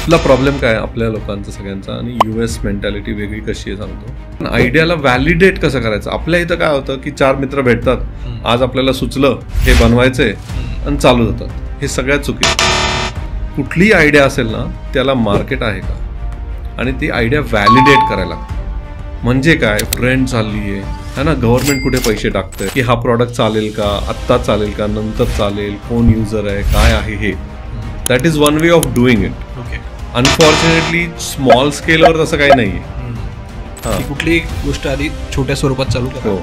आपला प्रॉब्लेम काय आपल्या लोकांचा सगळ्यांचा आणि US मेंटॅलिटी वेगळी कशी आहे सांगतो. आयडियाला व्हॅलिडेट कसं करायचं. आपल्या इथं काय होतं की 4 मित्र भेटतात, आज आपल्याला सुचलं हे बनवायचंय आणि चालू जातात. हे सगळ्यात चुकीचं. कुठलीही आयडिया असेल ना त्याला मार्केट आहे का आणि ती आयडिया व्हॅलिडेट करायला. म्हणजे काय, ट्रेंड चालली आहे ना, गव्हर्नमेंट कुठे पैसे टाकतंय की हा प्रॉडक्ट चालेल का, आत्ता चालेल का, नंतर चालेल, कोण युजर आहे, काय आहे हे. That is one way of doing it. Unfortunately small स्केलवर तसं काही नाही आहे. कुठली गोष्ट आधी छोट्या स्वरूपात चालू करा,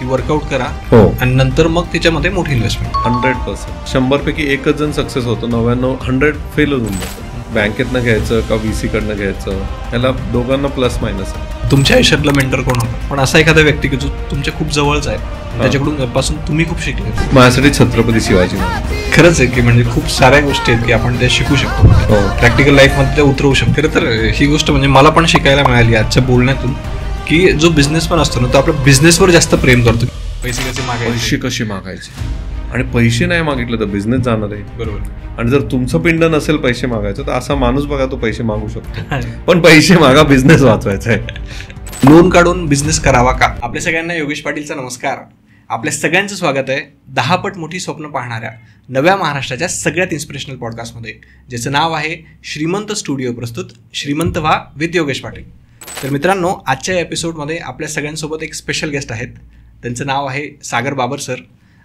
ती वर्कआउट करा आणि नंतर मग त्याच्यामध्ये मोठी इन्व्हेस्टमेंट. 100%. 100 पैकी एकच जण सक्सेस होतो, 99 फेल होऊन जातं. बँकेतनं घ्यायचं का VC कडनं घ्यायचं, याला दोघांना प्लस मायनस आहे. तुमच्या आयुष्यातला मेंटर कोण होता, पण असा एखादा व्यक्ती की जो तुमच्या खूप जवळचा आहे, त्याच्याकडून पासून तुम्ही खूप शिकले? माझ्यासाठी छत्रपती शिवाजी. खरंच आहे की म्हणजे खूप साऱ्या गोष्टी आहेत की आपण त्या शिकू शकतो, प्रॅक्टिकल लाईफमध्ये त्या उतरवू शकतो. खरं तर ही गोष्ट म्हणजे मला पण शिकायला मिळाली आजच्या बोलण्यातून की जो बिझनेस पण असतो ना तो आपल्या बिझनेसवर जास्त प्रेम करतो. पैसे कसे मागायचे आणि पैसे नाही मागितलं तर बिझनेस जाणार आहे. बरोबर. आणि जर तुमचं पिंड नसेल पैसे मागायचं तर असा माणूस बघा तो पैसे मागू शकतो, पण पैसे मागा, बिझनेस वाचवायचा आहे. लोन काढून बिझनेस करावा का? आपल्या सगळ्यांना योगेश पाटीलचा नमस्कार. आपल्या सगळ्यांचं स्वागत आहे 10 पट मोठी स्वप्न पाहणाऱ्या नव्या महाराष्ट्राच्या सगळ्यात इन्स्पिरेशनल पॉडकास्टमध्ये, ज्याचं नाव आहे श्रीमंत स्टुडिओ प्रस्तुत श्रीमंत व्हा विथ योगेश पाटील. तर मित्रांनो, आजच्या एपिसोडमध्ये आपल्या सगळ्यांसोबत एक स्पेशल गेस्ट आहेत. त्यांचं नाव आहे सागर बाबर सर.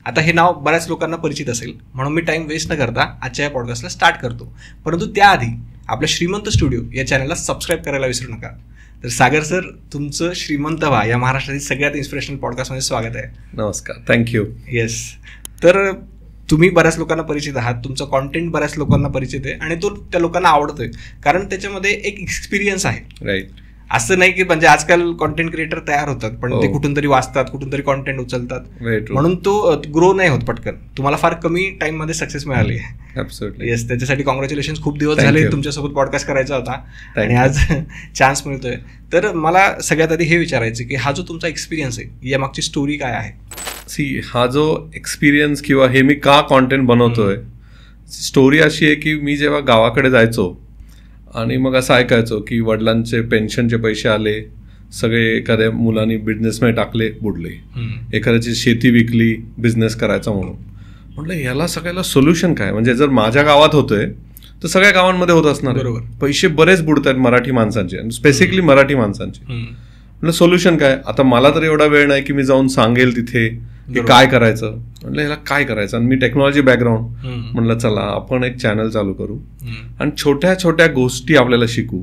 आता हे नाव बऱ्याच लोकांना परिचित असेल, म्हणून मी टाईम वेस्ट न करता आजच्या या पॉडकास्टला स्टार्ट करतो. परंतु त्याआधी आपल्या श्रीमंत स्टुडिओ या चॅनलला सबस्क्राईब करायला विसरू नका. तर सागर सर, तुमचं श्रीमंत व्हा या महाराष्ट्रातील सगळ्यात इन्स्पिरेशनल पॉडकास्टमध्ये स्वागत आहे. नमस्कार. थँक्यू. येस. तर तुम्ही बऱ्याच लोकांना परिचित आहात, तुमचं कॉन्टेंट बऱ्याच लोकांना परिचित आहे आणि तो त्या लोकांना आवडतोय कारण त्याच्यामध्ये एक एक्सपिरियन्स आहे. राईट. असं नाही की म्हणजे आजकाल कॉन्टेंट क्रिएटर तयार होतात पण ते कुठून तरी वाचतात, कुठून तरी कॉन्टेंट उचलतात, म्हणून तो ग्रो नाही होत पटकन. तुम्हाला फार कमी टाइम मध्ये सक्सेस मिळाली आहे. येस, त्याच्यासाठी कॉंग्रॅच्युलेशन. खूप दिवस झाले तुमच्यासोबत पॉडकास्ट करायचा होता आणि आज चान्स मिळतोय. तर मला सगळ्यात आधी हे विचारायचं की हा जो तुमचा एक्सपिरियन्स आहे या मागची स्टोरी काय आहे? हा जो एक्सपिरियन्स किंवा हे मी का कॉन्टेंट बनवतोय, स्टोरी अशी आहे की मी जेव्हा गावाकडे जायचो आणि मग असं ऐकायचो की वडिलांचे पेन्शनचे पैसे आले, सगळे एखाद्या मुलांनी बिझनेसमध्ये टाकले, बुडले. एखाद्याची शेती विकली बिझनेस करायचा म्हणून. म्हटलं याला सगळ्याला सोल्युशन काय, म्हणजे जर माझ्या गावात होतोय तर सगळ्या गावांमध्ये होत असणार. बरोबर. पैसे बरेच बुडत आहेत मराठी माणसांचे, स्पेसिफिकली मराठी माणसांचे. म्हटलं सोल्युशन काय. आता मला तर एवढा वेळ नाही की मी जाऊन सांगेल तिथे की काय करायचं. म्हटलं याला काय करायचं, आणि मी टेक्नॉलॉजी बॅकग्राऊंड, म्हटलं चला आपण एक चॅनल चालू करू आणि छोट्या छोट्या गोष्टी आपल्याला शिकू.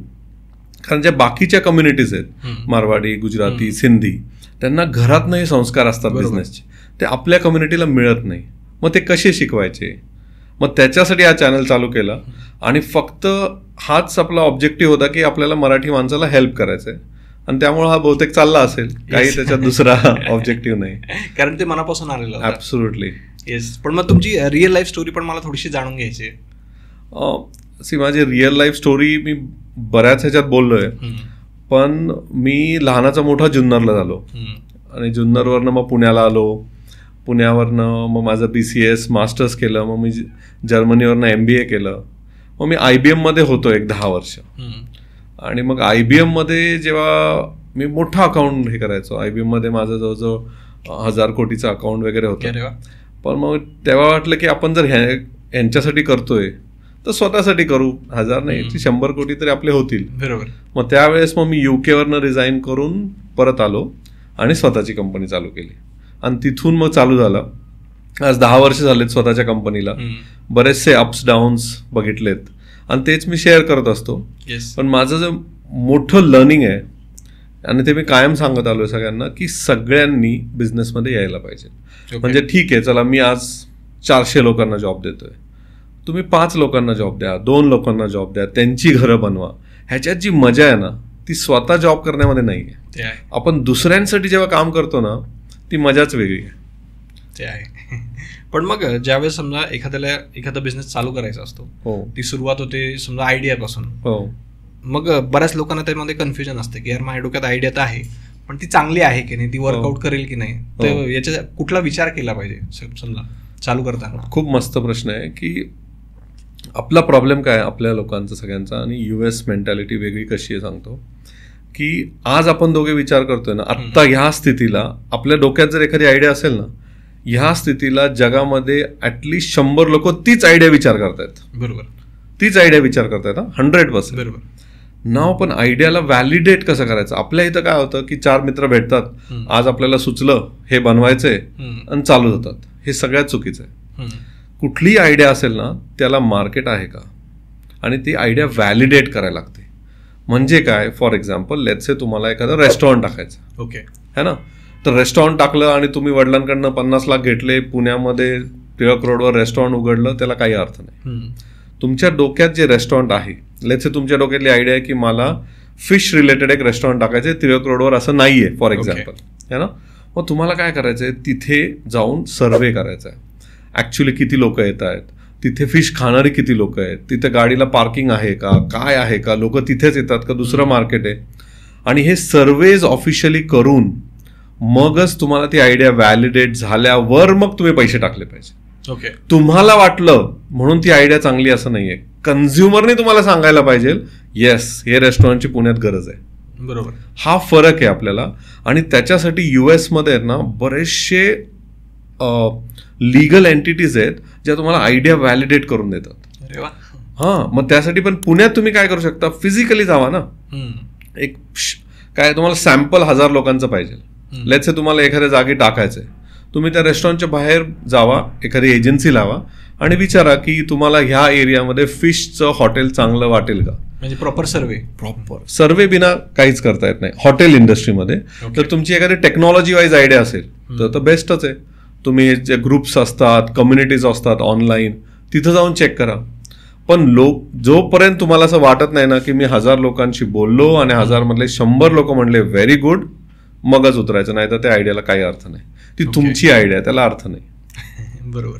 कारण ज्या बाकीच्या कम्युनिटीज आहेत, मारवाडी, गुजराती, सिंधी, त्यांना घरातनं हे संस्कार असतात बिझनेसचे, ते आपल्या कम्युनिटीला मिळत नाही. मग ते कसे शिकवायचे, मग त्याच्यासाठी हा चॅनल चालू केला. आणि फक्त हाच आपला ऑब्जेक्टिव्ह होता की आपल्याला मराठी माणसाला हेल्प करायचं आहे, आणि त्यामुळे हा बहुतेक चालला असेल. काही त्याच्यात दुसरा ऑब्जेक्टिव्ह नाही, कारण ते मनापासून आलेलं. ऍब्सोल्युटली. येस. पण मग तुमची रिअल लाईफ स्टोरी पण मला थोडीशी जाणून घ्यायची आहे. माझी रिअल लाईफ स्टोरी मी बऱ्याच ह्याच्यात बोललोय, पण मी लहानाचा मोठा जुन्नरला झालो आणि जुन्नरवरनं मग पुण्याला आलो. पुण्यावरनं मग माझं BCS मास्टर्स केलं, मग मी जर्मनीवरनं MBA केलं. मग मी IBM मध्ये होतो एक 10 वर्ष. आणि मग IBM मध्ये जेव्हा मी मोठं अकाउंट हे करायचो, IBM मध्ये माझं जवळजवळ 1000 कोटीचं अकाउंट वगैरे होतं. पण मग तेव्हा वाटलं की आपण जर ह्यांच्यासाठी करतोय तर स्वतःसाठी करू. 1000 नाही, 100 कोटी तरी आपले होतील. बरोबर. मग त्यावेळेस मग मी UK वरनं रिझाईन करून परत आलो आणि स्वतःची कंपनी चालू केली. आणि तिथून मग चालू झालं. आज 10 वर्ष झालेत स्वतःच्या कंपनीला. बरेचसे अप्स डाऊन्स बघितलेत आणि तेच मी शेअर करत असतो. पण माझं जे मोठं लर्निंग आहे, आणि ते मी कायम सांगत आलोय सगळ्यांना, की सगळ्यांनी बिझनेसमध्ये यायला पाहिजे. म्हणजे ठीक आहे, चला मी आज 400 लोकांना जॉब देतोय, तुम्ही 5 लोकांना जॉब द्या, 2 लोकांना जॉब द्या, त्यांची घरं बनवा. ह्याच्यात जी मजा आहे ना ती स्वतः जॉब करण्यामध्ये नाही आहे. आपण दुसऱ्यांसाठी जेव्हा काम करतो ना ती मजाच वेगळी आहे. ते आहे. पण मग ज्यावेळेस समजा एखादा बिझनेस चालू करायचा असतो, ती सुरुवात होते समजा आयडियापासून. मग बऱ्याच लोकांना त्यामध्ये कन्फ्युजन असतं की यार माझ्या डोक्यात आयडिया तर आहे, पण ती चांगली आहे की नाही, ती वर्कआउट करेल की नाही, तर याचा कुठला विचार केला पाहिजे समजा चालू करताना? खूप मस्त प्रश्न आहे की आपला प्रॉब्लेम काय आपल्या लोकांचा सगळ्यांचा आणि US मेंटॅलिटी वेगळी कशी आहे सांगतो, की आज आपण दोघे विचार करतोय ना, आत्ता ह्या स्थितीला आपल्या डोक्यात जर एखादी आयडिया असेल ना, ह्या स्थितीला जगामध्ये ऍटलिस्ट 100 लोक तीच आयडिया विचार करतायत. बरोबर, तीच आयडिया विचार करतायत 100%. बरोबर. नाव पण आयडियाला व्हॅलिडेट कसं करायचं. आपल्या इथं काय होतं की 4 मित्र भेटतात, आज आपल्याला सुचलं हे बनवायचंय आणि चालू होतात. हे सगळ्यात चुकीचं आहे. कुठलीही आयडिया असेल ना, त्याला मार्केट आहे का आणि ती आयडिया व्हॅलिडेट करायला लागते. म्हणजे काय, फॉर एक्झाम्पल लेट्स से तुम्हाला एखादं रेस्टॉरंट टाकायचं, ओके है ना. तर रेस्टॉरंट टाकलं आणि तुम्ही वडिलांकडनं 50 लाख घेतले, पुण्यामध्ये टिळक रोडवर रेस्टॉरंट उघडलं, त्याला काही अर्थ नाही. तुमच्या डोक्यात जे रेस्टॉरंट आहे, लेट्स से तुमच्या डोक्यातली आयडिया आहे की मला फिश रिलेटेड एक रेस्टॉरंट टाकायचं आहे, टिळक रोडवर असं नाहीये फॉर एक्झाम्पल, है ना. मग तुम्हाला काय करायचंय, तिथे जाऊन सर्व्हे करायचा आहे. ऍक्च्युली किती लोक येत आहेत, तिथे फिश खाणारी किती लोक आहेत, तिथे गाडीला पार्किंग आहे का, काय आहे का, लोक तिथेच येतात का, दुसरं मार्केट आहे. आणि हे सर्वेज ऑफिशियली करून मगच तुम्हाला ती आयडिया व्हॅलिडेट झाल्यावर मग तुम्ही पैसे टाकले पाहिजे. ओके. तुम्हाला वाटलं म्हणून ती आयडिया चांगली असं नाहीये. कन्झ्युमरने तुम्हाला सांगायला पाहिजे येस हे रेस्टॉरंटची पुण्यात गरज आहे. बरोबर. हा फरक आहे आपल्याला. आणि त्याच्यासाठी US मध्ये आहेत ना बरेचसे लीगल एंटिटीज आहेत ज्या तुम्हाला आयडिया व्हॅलिडेट करून देतात. अरे वा. हा, मग त्यासाठी पण पुण्यात तुम्ही काय करू शकता, फिजिकली जावा ना. एक काय तुम्हाला सॅम्पल 1000 लोकांचं पाहिजे, लेट्स से तुम्हाला एखाद्या जागी टाकायचंय, तुम्ही त्या रेस्टॉरंटच्या बाहेर जावा, एखादी एजन्सी लावा आणि विचारा की तुम्हाला ह्या एरियामध्ये फिशचं हॉटेल चांगलं वाटेल का. म्हणजे प्रॉपर सर्वे बिना काहीच करता येत नाही हॉटेल इंडस्ट्रीमध्ये. तर तुमची एखादी टेक्नॉलॉजी वाईज आयडिया असेल तर बेस्टच आहे. तुम्ही जे ग्रुप्स असतात, कम्युनिटीज असतात ऑनलाईन, तिथं जाऊन चेक करा. पण जोपर्यंत तुम्हाला असं वाटत नाही ना की मी 1000 लोकांशी बोललो आणि 1000 मधले 100 लोक म्हणले व्हेरी गुड, मगच उतरायचं. नाही तर त्या आयडियाला काही अर्थ नाही. ती तुमची आयडिया, त्याला अर्थ नाही. बरोबर.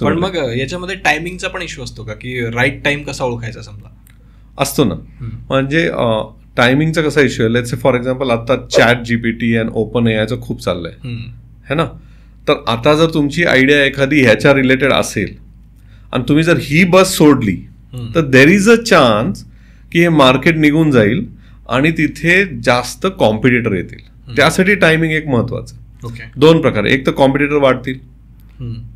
पण मग याच्यामध्ये टायमिंगचा पण इश्यू असतो का, की राईट टाइम कसा ओळखायचा समजा. असतो ना. म्हणजे टायमिंगचा कसा इश्यू आहे, लेट्स से फॉर एक्झाम्पल आता ChatGPT आणि OpenAIचं खूप चाललंय, है ना. तर आता जर तुमची आयडिया एखादी ह्याच्या रिलेटेड असेल आणि तुम्ही जर ही बस सोडली तर देर इज अ चान्स की हे मार्केट निघून जाईल आणि तिथे जास्त कॉम्पिटिटर येतील. त्यासाठी टायमिंग एक महत्वाचं. दोन प्रकारे, एक तर कॉम्पिटिटर वाढतील,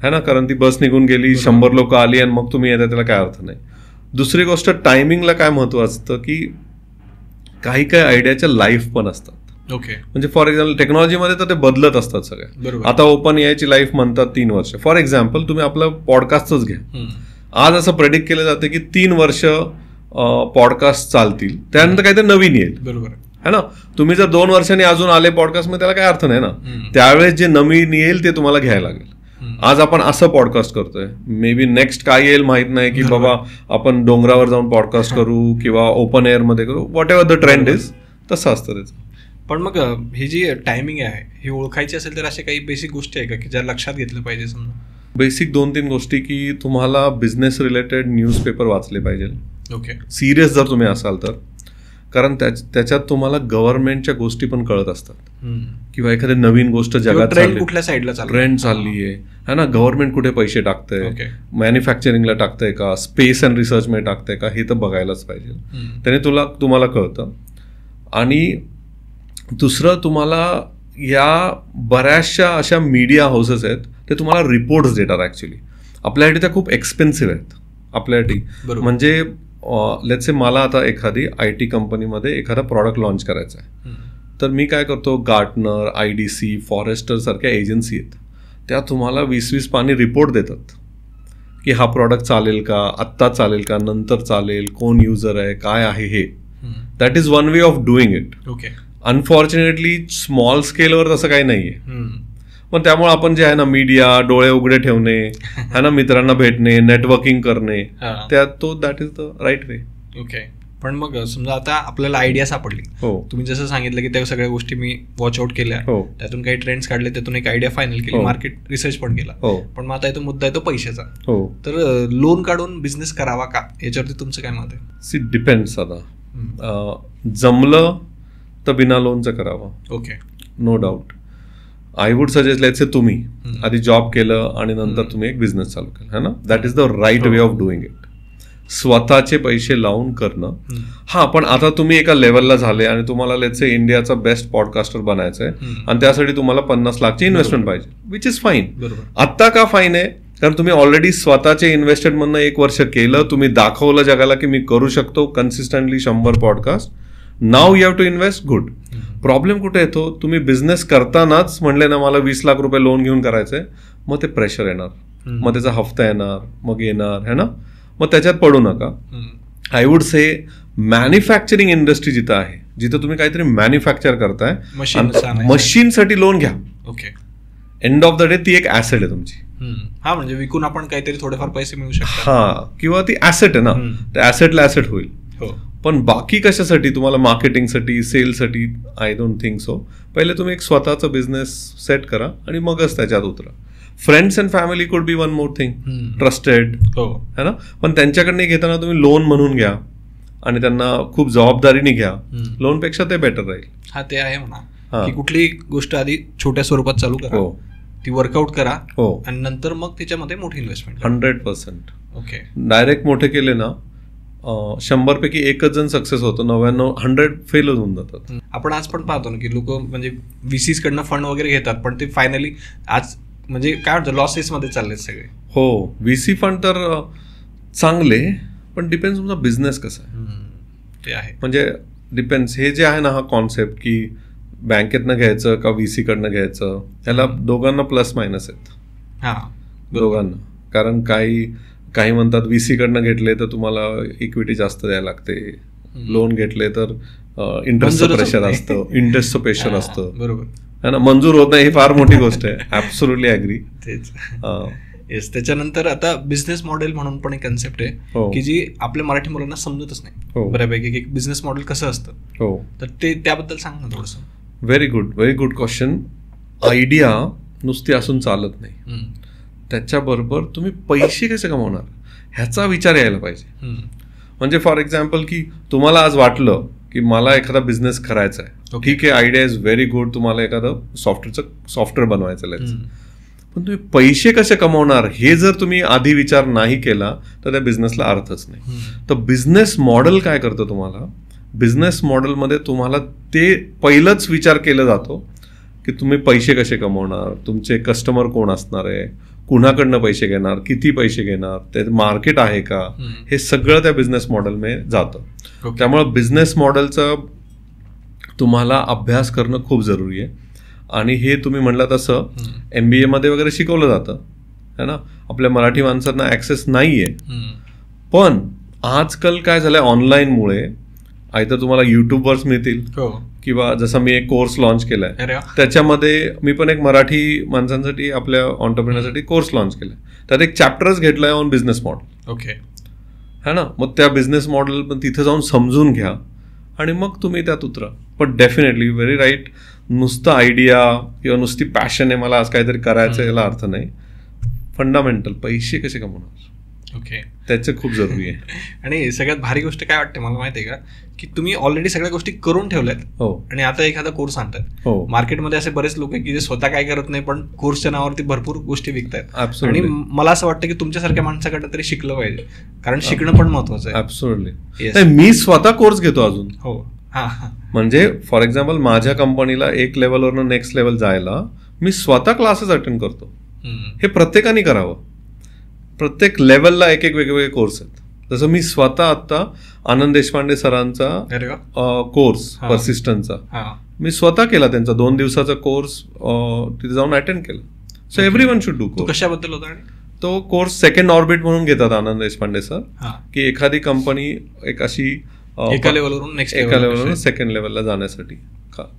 है ना, कारण ती बस निघून गेली, 100 लोक आली आणि मग तुम्ही येता, त्याला काय अर्थ नाही. दुसरी गोष्ट, टायमिंगला काय महत्व असतं की काही काही आयडियाच्या लाईफ पण असतात. ओके. म्हणजे फॉर एक्झाम्पल टेक्नॉलॉजीमध्ये तर ते बदलत असतात सगळ्या. आता OpenAIची लाईफ म्हणतात 3 वर्ष. फॉर एक्झाम्पल तुम्ही आपलं पॉडकास्टच घ्या. आज असं प्रेडिक्ट केलं जातं की 3 वर्ष पॉडकास्ट चालतील, त्यानंतर काहीतरी नवीन येईल. बरोबर है ना. तुम्ही जर 2 वर्षांनी अजून आले पॉडकास्ट मध्ये, त्याला काय अर्थ नाही ना. त्यावेळेस जे नवीन येईल ते तुम्हाला घ्यायला लागेल. आज आपण असं पॉडकास्ट करतोय, मे बी नेक्स्ट काय येईल माहित नाही, की बाबा आपण डोंगरावर जाऊन पॉडकास्ट करू किंवा ओपन एअर मध्ये करू, what ever the trend is, तसं असतं त्याचं. पण मग ही जी टायमिंग आहे ही ओळखायची असेल तर अशा काही बेसिक गोष्टी आहे का की ज्या लक्षात घेतलं पाहिजे समजा. बेसिक 2-3 गोष्टी की तुम्हाला बिझनेस रिलेटेड न्यूजपेपर वाचले पाहिजे. ओके. सिरियस जर तुम्ही असाल तर, कारण त्याच्यात तुम्हाला गव्हर्नमेंटच्या गोष्टी पण कळत असतात किंवा एखादी नवीन गोष्ट जगात ट्रेंड कुठल्या साईडला ट्रेंड चालली आहे ना, गव्हर्नमेंट कुठे पैसे टाकतंय, मॅन्युफॅक्चरिंगला टाकतंय का, स्पेस अँड रिसर्च मध्ये टाकतंय का, हे तर बघायलाच पाहिजे. त्याने तुम्हाला कळतं. आणि दुसरं, तुम्हाला या बऱ्याचशा अशा मीडिया हाऊसेस आहेत ते तुम्हाला रिपोर्ट्स देतात. ऍक्च्युली आपल्यासाठी त्या खूप एक्सपेन्सिव्ह आहेत आपल्यासाठी. म्हणजे लेट्स से मला आता एखादी IT कंपनीमध्ये एखादा प्रॉडक्ट लॉन्च करायचा आहे, तर मी काय करतो, गार्टनर, IDC, फॉरेस्टर सारख्या एजन्सी आहेत, त्या तुम्हाला 20-20 पानी रिपोर्ट देतात की हा प्रॉडक्ट चालेल का, आत्ता चालेल का, नंतर चालेल, कोण युजर आहे, काय आहे हे. That is one way of doing it. Okay. Unfortunately small स्केलवर तसं काही नाहीये. पण त्यामुळे आपण जे आहे ना, मीडिया, डोळे उघडे ठेवणे, है ना, मित्रांना भेटणे, नेटवर्किंग करणे, that is the right way. Okay. पण मग समजा आता आपल्याला आयडिया सापडली, तुम्ही जसं सांगितलं की त्या सगळ्या गोष्टी मी वॉच आउट केल्या, त्यातून काही ट्रेंड्स काढले, त्यातून एक आयडिया फायनल केली, मार्केट रिसर्च पण केला. पण मग आता मुद्दा आहे तो पैशाचा. तर लोन काढून बिझनेस करावा का, याच्यावरती तुमचं काय मत आहे? See depends. आता जमलं तर बिना लोनचं करावं. Okay. No doubt. I would suggest, let's say तुम्ही आधी जॉब केलं आणि नंतर तुम्ही एक बिझनेस चालू केला, है ना, that is the right way of doing it. स्वतःचे पैसे लावून करणं. हा, पण आता तुम्ही एका लेवलला झाले आणि तुम्हाला लेट्स से इंडियाचा बेस्ट पॉडकास्टर बनायचं आहे आणि त्यासाठी तुम्हाला 50 लाखची इन्व्हेस्टमेंट पाहिजे, विच इज फाईन. आत्ता का फाईन आहे? कारण तुम्ही ऑलरेडी स्वतःचे इन्व्हेस्टमेंटमधनं 1 वर्ष केलं, तुम्ही दाखवलं जगाला की मी करू शकतो consistently 100 podcast. Now you have to invest. Good. Problem कुठे येतो? तुम्ही बिझनेस करतानाच म्हणले ना मला 20 लाख रुपये लोन घेऊन करायचंय, मग ते प्रेशर येणार, मग त्याचा हफ्ता येणार, मग येणार है ना, मग त्याच्यात पडू नका. I would say manufacturing industry जिथं आहे, जिथं तुम्ही काहीतरी मॅन्युफॅक्चर करताय, मशीनसाठी लोन घ्या. Okay. End of the day ती एक ऍसेट आहे तुमची. हा, म्हणजे विकून आपण काहीतरी थोडेफार पैसे मिळू शकतात. हा, किंवा ती ऍसेट आहे ना, त्या ऍसेटला ऍसेट होईल. पण बाकी कशासाठी? तुम्हाला मार्केटिंगसाठी, सेलसाठी? I don't think so. पहिले तुम्ही एक स्वतःचा बिझनेस सेट करा आणि मगच त्याच्यात उतरा. Friends and family could be one more thing, trusted है ना, पण त्यांच्याकडनं घेताना तुम्ही लोन म्हणून घ्या आणि त्यांना खूप जबाबदारीने घ्या. लोनपेक्षा ते बेटर राहील. हा, ते आहे म्हणा की कुठली गोष्ट आधी छोट्या स्वरूपात चालू करा, ती वर्कआउट करा आणि नंतर मग त्याच्यामध्ये मोठी इन्व्हेस्टमेंट. 100%. ओके. डायरेक्ट मोठे केले ना, 100 पैकी 1च जण सक्सेस होतो, 99 फेल होऊन जातात. आपण आज पण पाहतो ना की लोक म्हणजे VCs कडनं फंड वगैरे घेतात, पण ते फायनली आज म्हणजे काय म्हणतात लॉसेस मध्ये चाललेत सगळे. हो, VC फंड तर चांगले, पण डिपेंड्स तुमचा बिझनेस कसा आहे ते आहे. म्हणजे डिपेंड्स. हे जे आहे ना, हा कॉन्सेप्ट की बँकेतनं घ्यायचं का VC कडनं घ्यायचं, त्याला दोघांना प्लस मायनस आहेत. हा, दोघांना. कारण काही म्हणतात VC कडनं घेतले तर तुम्हाला इक्विटी जास्त द्यायला लागते, लोन घेतले तर इंटरेस्टचं प्रेशर असतं, इंटरेस्टचं प्रेशर असतं, बरोबर है ना, मंजूर होत नाही, ही फार मोठी गोष्ट आहे. Absolutely agree. तेच. येस. त्याच्यानंतर आता बिझनेस मॉडेल म्हणून पण एक कन्सेप्ट आहे की जी आपल्या मराठी मुलांना समजतच नाही बऱ्यापैकी, की बिझनेस मॉडेल कसं असतं. हो, तर ते त्याबद्दल सांग ना थोडंसं. Very good question. आयडिया नुसती असून चालत नाही, त्याच्याबरोबर तुम्ही पैसे कसे कमवणार ह्याचा विचार यायला पाहिजे. म्हणजे फॉर एक्झाम्पल की तुम्हाला आज वाटलं की मला एखादा बिझनेस करायचा आहे, ठीक आहे, आयडिया इज व्हेरी गुड, तुम्हाला एखादं सॉफ्टवेअर बनवायचं आहे, पण तुम्ही पैसे कसे कमवणार हे जर तुम्ही आधी विचार नाही केला तर त्या बिझनेसला अर्थच नाही. तर बिझनेस मॉडेल काय करतं तुम्हाला? बिझनेस मॉडेलमध्ये तुम्हाला ते पहिलंच विचार केला जातो की तुम्ही पैसे कसे कमवणार, तुमचे कस्टमर कोण असणार आहे, कुणाकडनं पैसे घेणार, किती पैसे घेणार, ते मार्केट आहे का, हे सगळं त्या बिझनेस मॉडेलमध्ये जातं. त्यामुळं बिझनेस मॉडेलचा तुम्हाला अभ्यास करणं खूप जरुरी आहे. आणि हे तुम्ही म्हणलं तसं MBA मध्ये वगैरे शिकवलं जातं है ना, आपल्या मराठी माणसांना ऍक्सेस नाही आहे. पण आजकाल काय झालंय, ऑनलाईनमुळे आयतर तुम्हाला युट्यूबवरच मिळतील किंवा जसं मी एक कोर्स लॉन्च केलाय, त्याच्यामध्ये मी पण एक मराठी माणसांसाठी आपल्या ऑन्टरप्रिनरसाठी कोर्स लॉन्च केलाय. त्यात एक चॅप्टरच घेतलाय ऑन बिझनेस मॉडेल. ओके, है ना. मग त्या बिझनेस मॉडेल पण तिथे जाऊन समजून घ्या आणि मग तुम्ही त्यात उतरा. पण डेफिनेटली व्हेरी राईट, नुसतं आयडिया किंवा नुसती पॅशन आहे मला आज काहीतरी करायचं याला अर्थ नाही. फंडामेंटल पैसे कसे कमवणार, ओके, त्याचं खूप जरुरी आहे. आणि सगळ्यात भारी गोष्ट काय वाटते मला माहिती आहे का, की तुम्ही ऑलरेडी सगळ्या गोष्टी करून ठेवल्यात. हो. आणि आता एखादा कोर्स आणतात. हो. मार्केटमध्ये असे बरेच लोक आहेत की जे स्वतः काय करत नाही पण कोर्सच्या नावावरती भरपूर गोष्टी विकतायत. आणि मला असं वाटतं की तुमच्यासारख्या माणसाकडे तरी शिकलं पाहिजे, कारण शिकणं पण महत्वाचं आहे. ऍब्सोल्युटली. मी स्वतः कोर्स घेतो अजून. हो. म्हणजे फॉर एक्झाम्पल माझ्या कंपनीला एक लेवलवरनं नेक्स्ट लेवल जायला मी स्वतः क्लासेस अटेंड करतो. हे प्रत्येकाने करावं. प्रत्येक लेवलला एक एक वेगवेगळे कोर्स आहेत. जसं मी स्वतः आता आनंद देशपांडे सरांचा कोर्स पर्सिस्टन्सचा मी स्वतः केला. त्यांचा 2 दिवसाचा कोर्स तिथे जाऊन अटेंड केला. So everyone should do. कशाबद्दल होता? तो कोर्स सेकंड ऑर्बिट म्हणून घेतात आनंद देशपांडे सर, की एखादी कंपनी एक अशी एका लेवलवरून सेकंड लेवलला जाण्यासाठी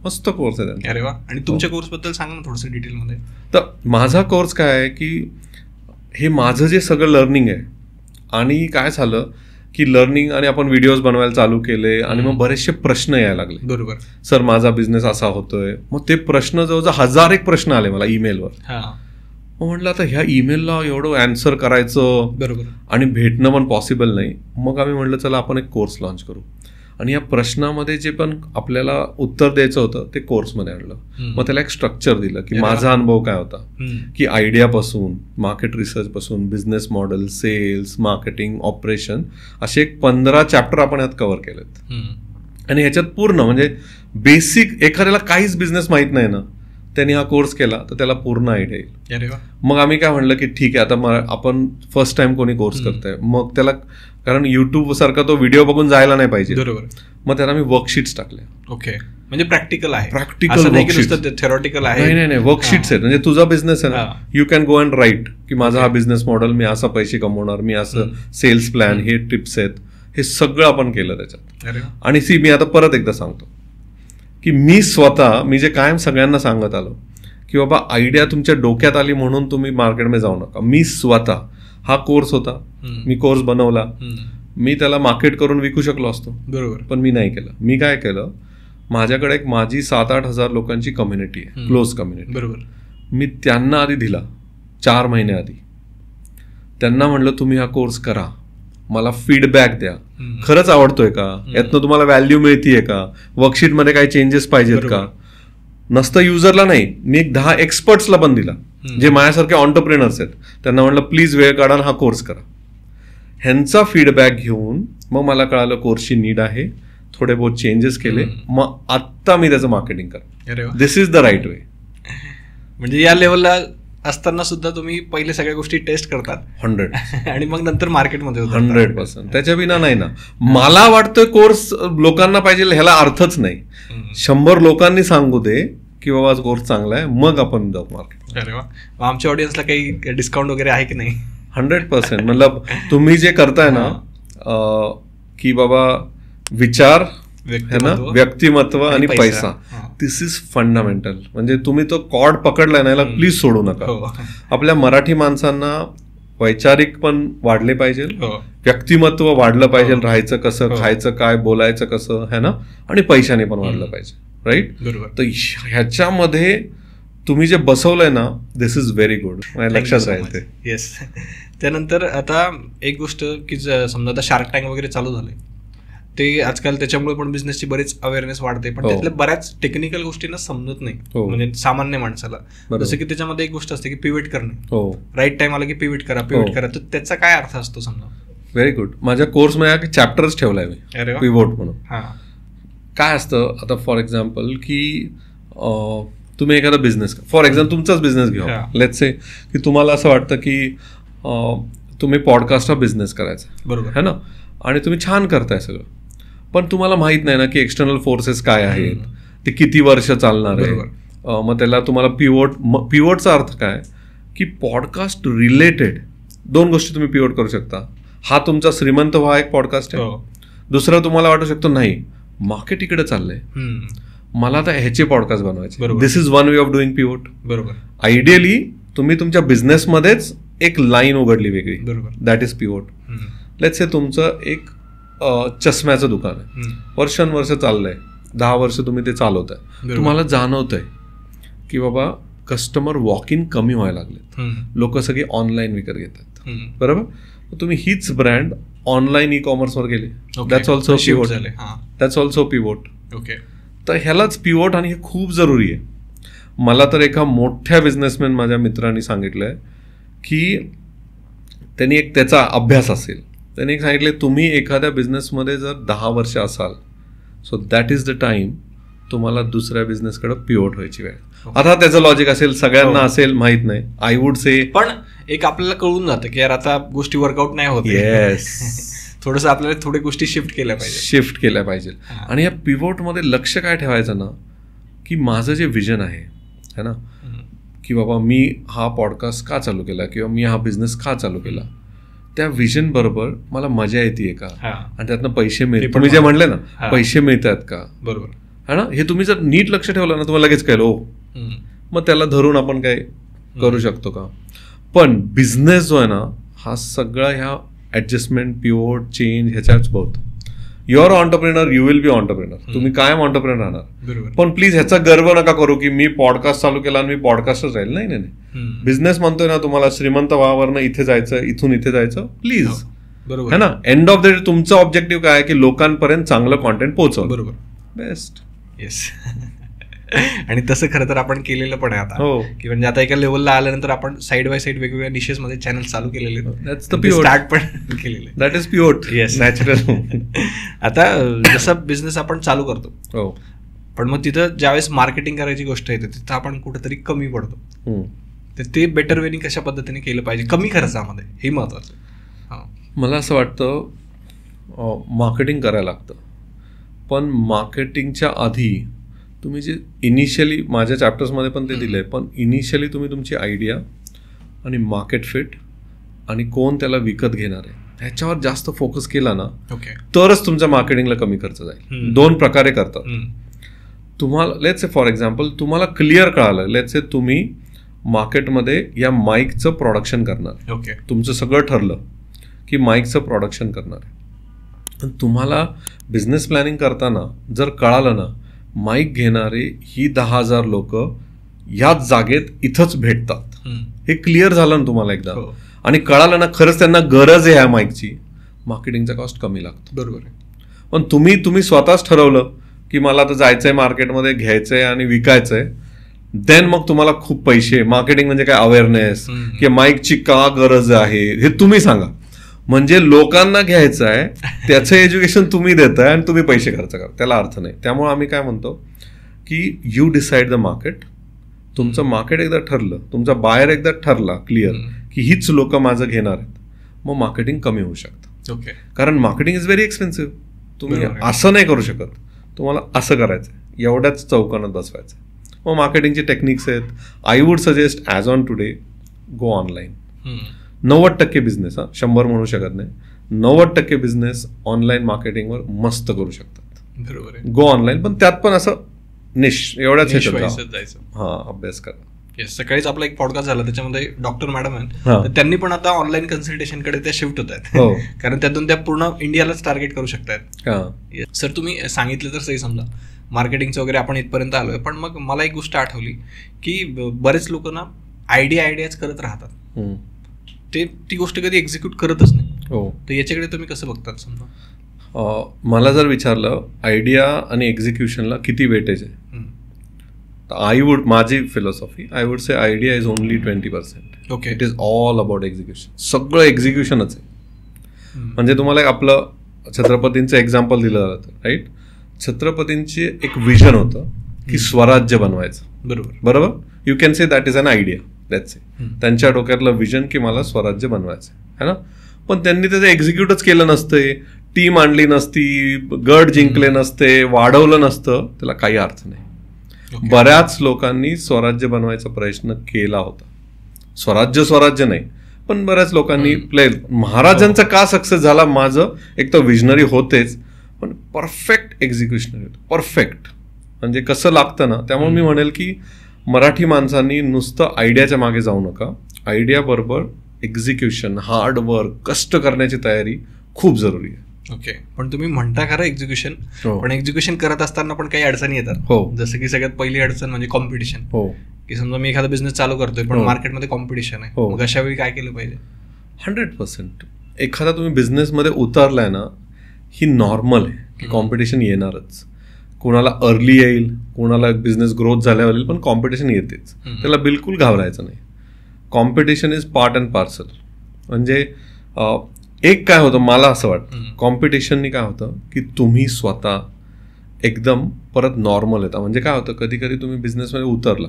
मस्त कोर्स आहे त्यांचा. अरे वा. आणि तुमच्या कोर्स बद्दल सांगा ना थोडंसं डिटेलमध्ये. तर माझा कोर्स काय आहे की हे माझं जे सगळं लर्निंग आहे, आणि काय झालं की लर्निंग आणि आपण व्हिडिओज बनवायला चालू केले आणि मग बरेचसे प्रश्न यायला लागले. बरोबर. सर माझा बिझनेस असा होतोय. मग ते प्रश्न जवळजवळ 1001 प्रश्न आले मला ईमेलवर. मग म्हटलं आता ह्या ईमेलला एवढं आन्सर करायचं, बरोबर, आणि भेटणं पण पॉसिबल नाही. मग आम्ही म्हटलं चला आपण एक कोर्स लॉन्च करू. आणि या प्रश्नामध्ये जे पण आपल्याला उत्तर द्यायचं होतं ते कोर्समध्ये आणलं. मग त्याला एक स्ट्रक्चर दिलं की माझा अनुभव काय होता, की आयडियापासून मार्केट रिसर्च पासून business model, sales, marketing, operation असे एक 15 चॅप्टर आपण यात कव्हर केलेत. आणि ह्याच्यात पूर्ण म्हणजे बेसिक एखाद्याला काहीच बिझनेस माहित नाही ना, त्यांनी हा कोर्स केला तर त्याला पूर्ण आयडिया येईल. मग आम्ही काय म्हणलं की ठीक आहे, आता आपण फर्स्ट टाइम कोणी कोर्स करतोय, मग त्याला कारण युट्यूब सारखा तो व्हिडिओ बघून जायला नाही पाहिजे. बरोबर. मग त्याला मी वर्कशीट्स टाकले. ओके, म्हणजे प्रॅक्टिकल आहे, प्रॅक्टिकल थेरॉटिकल आहे. नाही, वर्कशीट्स आहेत. म्हणजे तुझा बिझनेस आहे ना, you can go and write की माझा हा बिझनेस मॉडेल, मी असा पैसे कमवणार, मी असं सेल्स प्लॅन, हे टिप्स आहेत, हे सगळं आपण केलं त्याच्यात. आणि मी आता परत एकदा सांगतो की मी जे कायम सगळ्यांना सांगत आलो की बाबा आयडिया तुमच्या डोक्यात आली म्हणून तुम्ही मार्केटमध्ये जाऊ नका. मी स्वतः हा कोर्स होता, मी कोर्स बनवला, मी त्याला मार्केट करून विकू शकलो असतो, बरोबर, पण मी नाही केलं. मी काय केलं, माझ्याकडे एक माझी 7-8 हजार लोकांची कम्युनिटी आहे, क्लोज कम्युनिटी, बरोबर. मी त्यांना आधी दिला 4 महिने आधी. त्यांना म्हणलं तुम्ही हा कोर्स करा, मला फीडबॅक द्या, खरंच आवडतोय का, यातनं तुम्हाला व्हॅल्यू मिळतीये का, वर्कशीटमध्ये काही चेंजेस पाहिजेत का. नसतं युजरला नाही, मी एक 10 एक्सपर्ट्सला पण दिला जे माझ्यासारखे ऑन्टरप्रेनर्स आहेत. त्यांना म्हणलं प्लीज वेळ काढा हा कोर्स करा. ह्यांचा फीडबॅक घेऊन मग मला कळालं कोर्सची नीड आहे, थोडे बहुत चेंजेस केले, मग आत्ता मी त्याचं मार्केटिंग करतो. दिस इज द राईट वे. म्हणजे या लेवलला असताना सुद्धा तुम्ही पहिले सगळ्या गोष्टी टेस्ट करतात 100 आणि मग नंतर मार्केटमध्ये 100%. त्याच्या विना नाही ना. मला वाटतोय कोर्स लोकांना पाहिजे ह्याला अर्थच नाही. 100 लोकांनी सांगू दे की बाबा कोर्स चांगला आहे, मग आपण जाऊ मार्केट. अरे वा. आमच्या ऑडियन्सला काही डिस्काउंट वगैरे आहे की नाही? 100%. मतलब तुम्ही जे करताय ना की बाबा विचार, व्यक्तिमत्व आणि पैसा, दिस इज फंडामेंटल. म्हणजे तुम्ही तो कॉर्ड पकडलाय ना, याला प्लीज सोडू नका. आपल्या मराठी माणसांना वैचारिक पण वाढले पाहिजे, व्यक्तिमत्व वाढलं पाहिजे, राहायचं कसं, खायचं काय, बोलायचं कसं है ना, आणि पैशाने पण वाढलं पाहिजे, राईट. तर ह्याच्यामध्ये तुम्ही जे बसवलंय ना, दिस इज व्हेरी गुड, लक्षात राहील ते. येस. त्यानंतर आता एक गोष्ट की समजा आता शार्क टँक वगैरे चालू झाले, ते आजकाल त्याच्यामुळे पण बिझनेसची बरीच अवेअरनेस वाढते, पण त्यातल्या बऱ्याच टेक्निकल गोष्टींना समजत नाही म्हणजे सामान्य माणसाला. जसं की त्याच्यामध्ये एक गोष्ट असते की पिव्हेट करणे, राईट टाइम आला की पिव्हेट करा. तर त्याचा काय अर्थ असतो समजा? Very good. माझ्या कोर्समध्ये चॅप्टरच ठेवलाय मी पिव्होट म्हणून. काय असतं आता फॉर एक्झाम्पल की तुम्ही एखादा बिझनेस, फॉर एक्झाम्पल तुमचाच बिझनेस घेऊ, लेट्स से की तुम्हाला असं वाटतं की तुम्ही पॉडकास्ट हा बिझनेस करायचा, बरोबर है ना, आणि तुम्ही छान करताय सगळं, पण तुम्हाला माहित नाही ना की एक्सटर्नल फोर्सेस काय आहेत, ते किती वर्ष चालणार आहे. मग त्याला तुम्हाला पिव्होटचा अर्थ काय की पॉडकास्ट रिलेटेड 2 गोष्टी तुम्ही पिव्होट करू शकता. हा तुमचा श्रीमंत व्हा एक पॉडकास्ट आहे. दुसरं तुम्हाला वाटू शकतो नाही मार्केट इकडे चाललंय, मला आता ह्याचे पॉडकास्ट बनवायचे. This is one way of doing pivot. बरोबर. आयडियली तुम्ही तुमच्या बिझनेसमध्येच एक लाईन उघडली वेगळी, that is pivot. Let's say तुमचं एक चष्म्याचं दुकान आहे, वर्षानुवर्ष चाललंय, 10 वर्ष तुम्ही ते चालवताय, तुम्हाला जाणवतंय की बाबा कस्टमर वॉक इन कमी व्हायला लागलेत, लोक सगळे ऑनलाईन विकत घेतात, बरोबर. तुम्ही हीच ब्रँड ऑनलाईन ई कॉमर्सवर गेले, that's also pivot. That's also pivot. Okay. तर ह्यालाच पिव्होट, आणि हे खूप जरुरी आहे. मला तर एका मोठ्या बिझनेसमॅन माझ्या मित्रांनी सांगितलंय की त्यांनी एक त्याचा अभ्यास असेल, त्यांनी एक सांगितले तुम्ही एखाद्या बिझनेसमध्ये जर 10 वर्ष असाल, so that is the time तुम्हाला दुसऱ्या बिझनेसकडे पिव्होट व्हायची वेळ. आता त्याचं लॉजिक असेल, सगळ्यांना असेल माहित नाही, आय वुड से, पण एक आपल्याला कळून जातं की यार आता गोष्टी वर्कआउट नाही होत. येस. थोडंसं आपल्याला थोडी गोष्टी शिफ्ट केल्या पाहिजे. आणि या पिव्होटमध्ये लक्ष काय ठेवायचं ना की माझं जे विजन आहे है ना, की बाबा मी हा पॉडकास्ट का चालू केला किंवा मी हा बिझनेस का चालू केला, त्या विजन बरोबर मला मजा येते का, आणि त्यातनं पैसे मिळतात, तुम्ही जे म्हणले ना पैसे मिळतात का, बरोबर है ना. हे तुम्ही जर नीट लक्ष ठेवलं ना तुम्हाला लगेच कळलं, हो मग त्याला धरून आपण काय करू शकतो का. पण बिझनेस जो आहे ना हा सगळा ह्या ऍडजस्टमेंट, पिव्होट, चेंज ह्याच्याच बहुत. You are entrepreneur, you will be entrepreneur, तुम्ही कायम ऑन्टरप्रेनर राहणार. पण प्लीज ह्याचा गर्व नका करू की मी पॉडकास्ट चालू केला आणि मी पॉडकास्टच राहील. नाही. बिझनेस म्हणतोय ना तुम्हाला श्रीमंत व्हावरनं इथे जायचं, इथून इथे जायचं, प्लीज बरोबर है ना. एंड ऑफ द डे तुमचं ऑब्जेक्टिव्ह काय आहे की लोकांपर्यंत चांगलं कॉन्टेंट पोहोचवलं. बरोबर. बेस्ट. येस. आणि तसं खरं तर आपण केलेलं पण आहे आता. हो. की म्हणजे आता एका लेवलला आल्यानंतर आपण साईड बाय साईड वेगवेगळ्या निशेस मध्ये चॅनल चालू केलेले, स्टार्ट पण केलेले. That is pure. Yes, natural. आता जसं बिझनेस आपण चालू करतो, हो, पण मग तिथं ज्यावेळेस मार्केटिंग करायची गोष्ट येते तिथं आपण कुठेतरी कमी पडतो. तर ते बेटर वेनी कशा पद्धतीने केलं पाहिजे कमी खर्चामध्ये, हे महत्वाचं. मला असं वाटतं मार्केटिंग करायला लागतं, पण मार्केटिंगच्या आधी तुम्ही जे इनिशियली माझ्या चॅप्टर्समध्ये पण ते दिलं आहे, पण इनिशियली तुम्ही तुमची आयडिया आणि मार्केट फिट आणि कोण त्याला विकत घेणार आहे ह्याच्यावर जास्त फोकस केला ना, ओके, तरच तुमच्या मार्केटिंगला कमी खर्च जाईल. दोन प्रकारे करतात. तुम्हाला लेट्स से फॉर एक्झाम्पल तुम्हाला क्लिअर कळालं, लेट्स से तुम्ही मार्केटमध्ये या माईकचं प्रोडक्शन करणार. ओके, तुमचं सगळं ठरलं की माईकचं प्रोडक्शन करणार आहे. पण तुम्हाला बिझनेस प्लॅनिंग करताना जर कळालं ना माईक घेणारे ही 10,000 लोक ह्याच जागेत इथंच भेटतात, हे क्लिअर झालं ना तुम्हाला एकदा, आणि कळालं ना खरंच त्यांना गरज आहे ह्या माईकची, मार्केटिंगचा कॉस्ट कमी लागतो. बरोबर आहे. पण तुम्ही स्वतःच ठरवलं की मला आता जायचंय मार्केटमध्ये, घ्यायचंय आणि विकायचंय, देन मग तुम्हाला खूप पैसे, मार्केटिंग म्हणजे काय अवेअरनेस की माईकची का गरज आहे हे तुम्ही सांगा. म्हणजे लोकांना घ्यायचं आहे, त्याचं एज्युकेशन तुम्ही देताय आणि तुम्ही पैसे खर्च करा, त्याला अर्थ नाही. त्यामुळे आम्ही काय म्हणतो की यू डिसाईड द मार्केट. तुमचं मार्केट एकदा ठरलं, तुमचा बायर एकदा ठरला क्लिअर की हीच लोक माझं घेणार आहेत, मग मार्केटिंग कमी होऊ शकतं. ओके, कारण मार्केटिंग इज व्हेरी एक्सपेन्सिव्ह. तुम्ही असं नाही करू शकत, तुम्हाला असं करायचं, एवढ्याच चौकानात बसवायचं. मग मार्केटिंगचे टेक्निक्स आहेत. I would suggest as on today go online. 90% business, 100 म्हणू शकत नाही, 90% बिझनेस ऑनलाईन मार्केटिंगवर मस्त करू शकतात. बरोबर आहे. गो ऑनलाईन, पण त्यात पण असं निश एवढ्याच जायचं. हा, अभ्यास करा. येस, सकाळीच आपला एक पॉडकास्ट झाला त्याच्यामध्ये डॉक्टर मॅडम आहेत, तर त्यांनी पण आता ऑनलाईन कन्सल्टेशनकडे त्या शिफ्ट होत आहेत, कारण त्यातून त्या पूर्ण इंडियालाच टार्गेट करू शकतात. सर तुम्ही सांगितलं तर सही, समजा मार्केटिंगचं वगैरे आपण इथपर्यंत आलोय, पण मग मला एक गोष्ट आठवली की बरेच लोक ना आयडियाच करत राहतात, ते ती गोष्ट कधी एक्झिक्यूट करतच नाही. हो, तर याच्याकडे तुम्ही कसं बघतात? समजा मला जर विचारलं आयडिया आणि एक्झिक्युशनला किती वेटेज आहे, आय वुड, माझी philosophy, I would say idea is only 20%. Okay, it is all about execution. सगळं एक्झिक्युशनच आहे. म्हणजे तुम्हाला एक आपलं छत्रपतींचं एक्झाम्पल दिलं जातं, राईट. छत्रपतींचे एक विजन होतं की स्वराज्य बनवायचं. बरोबर. You can say that is an idea, that's it. त्यांच्या डोक्यातलं विजन की मला स्वराज्य बनवायचं है ना. पण त्यांनी त्याचं एक्झिक्यूटच केलं नसते, टीम आणली नसती, गड जिंकले नसते, वाढवलं नसतं, त्याला काही अर्थ नाही. बऱ्याच लोकांनी स्वराज्य बनवायचा प्रयत्न केला होता. स्वराज्य नाही, पण बऱ्याच लोकांनी महाराजांचा का सक्सेस झाला, माझं एक तर विजनरी होतेच, पण परफेक्ट एक्झिक्युशनरी होतं. परफेक्ट म्हणजे कसं लागतं ना. त्यामुळे मी म्हणेल की मराठी माणसांनी नुसतं आयडियाच्या मागे जाऊ नका. आयडिया बरोबर एक्झिक्युशन, हार्डवर्क, कष्ट करण्याची तयारी खूप जरुरी आहे. ओके, पण तुम्ही म्हणता खरं एक्झिक्युशन, पण एक्झिक्युशन करत असताना पण काही अडचणी येतात. हो, जसं की सगळ्यात पहिली अडचण म्हणजे कॉम्पिटिशन. हो, की समजा मी एखादा बिझनेस चालू करतोय पण मार्केटमध्ये कॉम्पिटिशन आहे, मग अशा वेळी काय केलं पाहिजे? 100%. एखादा तुम्ही बिझनेसमध्ये उतरलाय ना, ही नॉर्मल आहे की कॉम्पिटिशन येणारच. कोणाला अर्ली येईल, कोणाला बिझनेस ग्रोथ झाल्यावर येईल, पण कॉम्पिटिशन येतेच. त्याला बिलकुल घाबरायचं नाही. Competition is part and parcel. म्हणजे एक काय होतं, मला असं वाटतं कॉम्पिटिशननी काय होतं की तुम्ही स्वतः एकदम परत नॉर्मल येता. म्हणजे काय होतं, कधी कधी तुम्ही बिझनेसमध्ये उतरला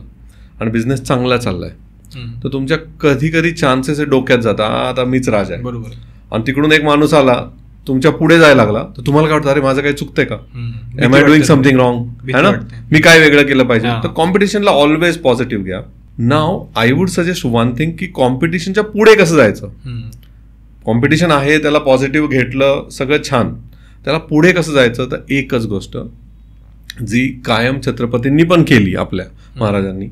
आणि बिझनेस चांगला चाललाय, तर तुमच्या कधी कधी चान्सेस डोक्यात जातात, आता मीच राजा आहे. बरोबर. आणि तिकडून एक माणूस आला, तुमच्या पुढे जायला लागला, तर तुम्हाला काय वाटतं, अरे माझं काही चुकतंय का, am I doing something wrong, है ना, मी काय वेगळं केलं पाहिजे. तर कॉम्पिटिशनला ऑलवेज पॉझिटिव्ह घ्या. Now I would suggest one thing की कॉम्पिटिशनच्या पुढे कसं जायचं. कॉम्पिटिशन आहे, त्याला पॉझिटिव्ह घेतलं, सगळं छान, त्याला पुढे कसं जायचं. तर एकच गोष्ट जी कायम छत्रपतींनी पण केली, आपल्या महाराजांनी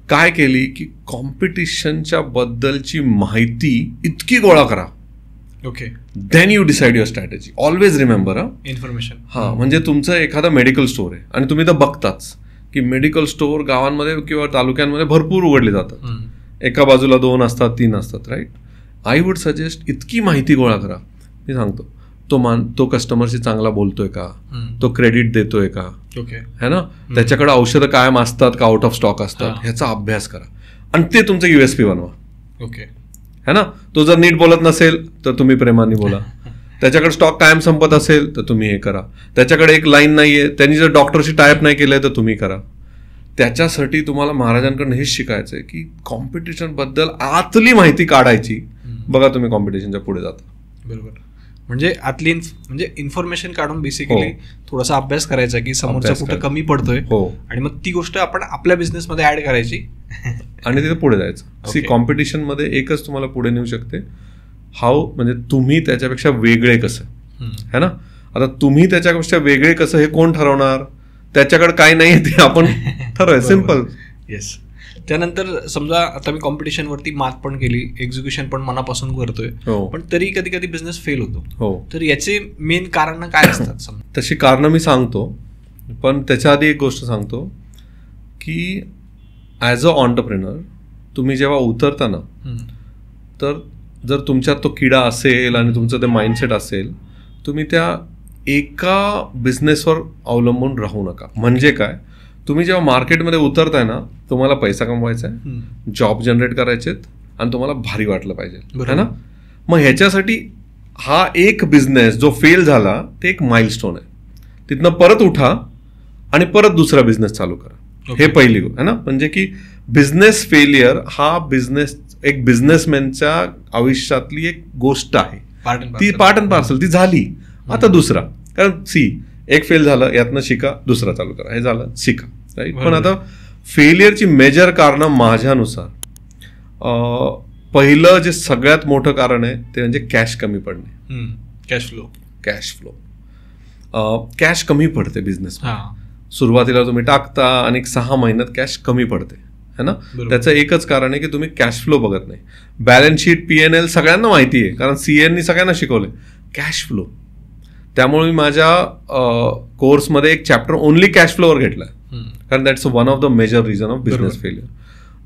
काय केली की कॉम्पिटिशनच्या बद्दलची माहिती इतकी गोळा करा. Okay, then you decide your strategy. Always remember information. म्हणजे तुमचं एखादं मेडिकल स्टोर आहे आणि तुम्ही तर बघताच की मेडिकल स्टोर गावांमध्ये किंवा तालुक्यांमध्ये भरपूर उघडले जातात. एका बाजूला 2 असतात, 3 असतात, राईट. आय वुड सजेस्ट इतकी माहिती गोळा करा मी सांगतो तो कस्टमरशी चांगला बोलतोय का, तो क्रेडिट देतोय का, है ना, त्याच्याकडे औषधं कायम असतात का आउट ऑफ स्टॉक असतात, ह्याचा अभ्यास करा आणि ते तुमचं USP बनवा. ओके, है ना. तो जर नीट बोलत नसेल तर तुम्ही प्रेमाने बोला. त्याच्याकडे स्टॉक कायम संपत असेल तर तुम्ही हे करा. त्याच्याकडे एक लाईन नाहीये, त्यांनी जर डॉक्टरशी टायअप नाही केलंय तर तुम्ही करा. त्याच्यासाठी तुम्हाला महाराजांकडून हेच शिकायचंय की कॉम्पिटिशन बद्दल आतली माहिती काढायची. बघा तुम्ही कॉम्पिटिशनच्या पुढे जाता. बरोबर. म्हणजे आतली इन्फॉर्मेशन काढून बेसिकली थोडासा अभ्यास करायचा की समोरचा कुठं कमी पडतोय आणि मग ती गोष्ट आपण आपल्या बिझनेसमध्ये ऍड करायची आणि तिथे पुढे जायचं. सी कॉम्पिटिशन मध्ये एकच तुम्हाला पुढे नेऊ शकते, हाऊ, म्हणजे तुम्ही त्याच्यापेक्षा वेगळे कसं, है ना. आता तुम्ही त्याच्यापेक्षा वेगळे कसं हे कोण ठरवणार, त्याच्याकडे काय नाही ते आपण ठरवायचं. सिम्पल. येस. त्यानंतर समजा आता मी कॉम्पिटिशनवरती मात पण केली, एक्झिक्युशन पण मनापासून करतोय, पण तरी कधी कधी बिझनेस फेल होतो. तर याचे मेन कारण काय असतात? तशी कारणं मी सांगतो, पण त्याच्या आधी एक गोष्ट सांगतो की ॲज अ ऑन्टरप्रेनर तुम्ही जेव्हा उतरता ना, तर जर तुमच्यात तो किडा असेल आणि तुमचं ते माइंडसेट असेल, तुम्ही त्या एका बिझनेसवर अवलंबून राहू नका. म्हणजे काय, तुम्ही जेव्हा मार्केटमध्ये उतरताय ना, तुम्हाला पैसा कमवायचा आहे, जॉब जनरेट करायचे आणि तुम्हाला भारी वाटलं पाहिजे, है ना. मग ह्याच्यासाठी हा एक बिझनेस जो फेल झाला ते एक माइलस्टोन आहे. तिथनं परत उठा आणि परत दुसरा बिझनेस चालू करा. हे पहिली आहे ना. म्हणजे की बिझनेस फेलियर हा एक बिझनेसमॅनच्या आयुष्यातली एक गोष्ट आहे, ती पार्ट अँड पार्सल, ती झाली. आता दुसरा, कारण एक फेल झालं, यातनं शिका, दुसरा चालू करा, हे झालं, शिका, राईट. पण आता फेलियरची मेजर कारणं माझ्यानुसार, पहिलं जे सगळ्यात मोठं कारण आहे ते म्हणजे कॅश कमी पडणे. कॅश फ्लो कॅश कमी पडते बिझनेस. सुरुवातीला तुम्ही टाकता आणि 6 महिन्यात कॅश कमी पडते, है ना. त्याचं एकच कारण आहे की तुम्ही कॅश फ्लो बघत नाही. बॅलन्स शीट, PNL सगळ्यांना माहिती आहे, कारण CAनी सगळ्यांना शिकवले. कॅश फ्लो, त्यामुळे मी माझ्या कोर्समध्ये एक चॅप्टर ओनली कॅश फ्लोवर घेतला, कारण that's one of the major reason of business failure.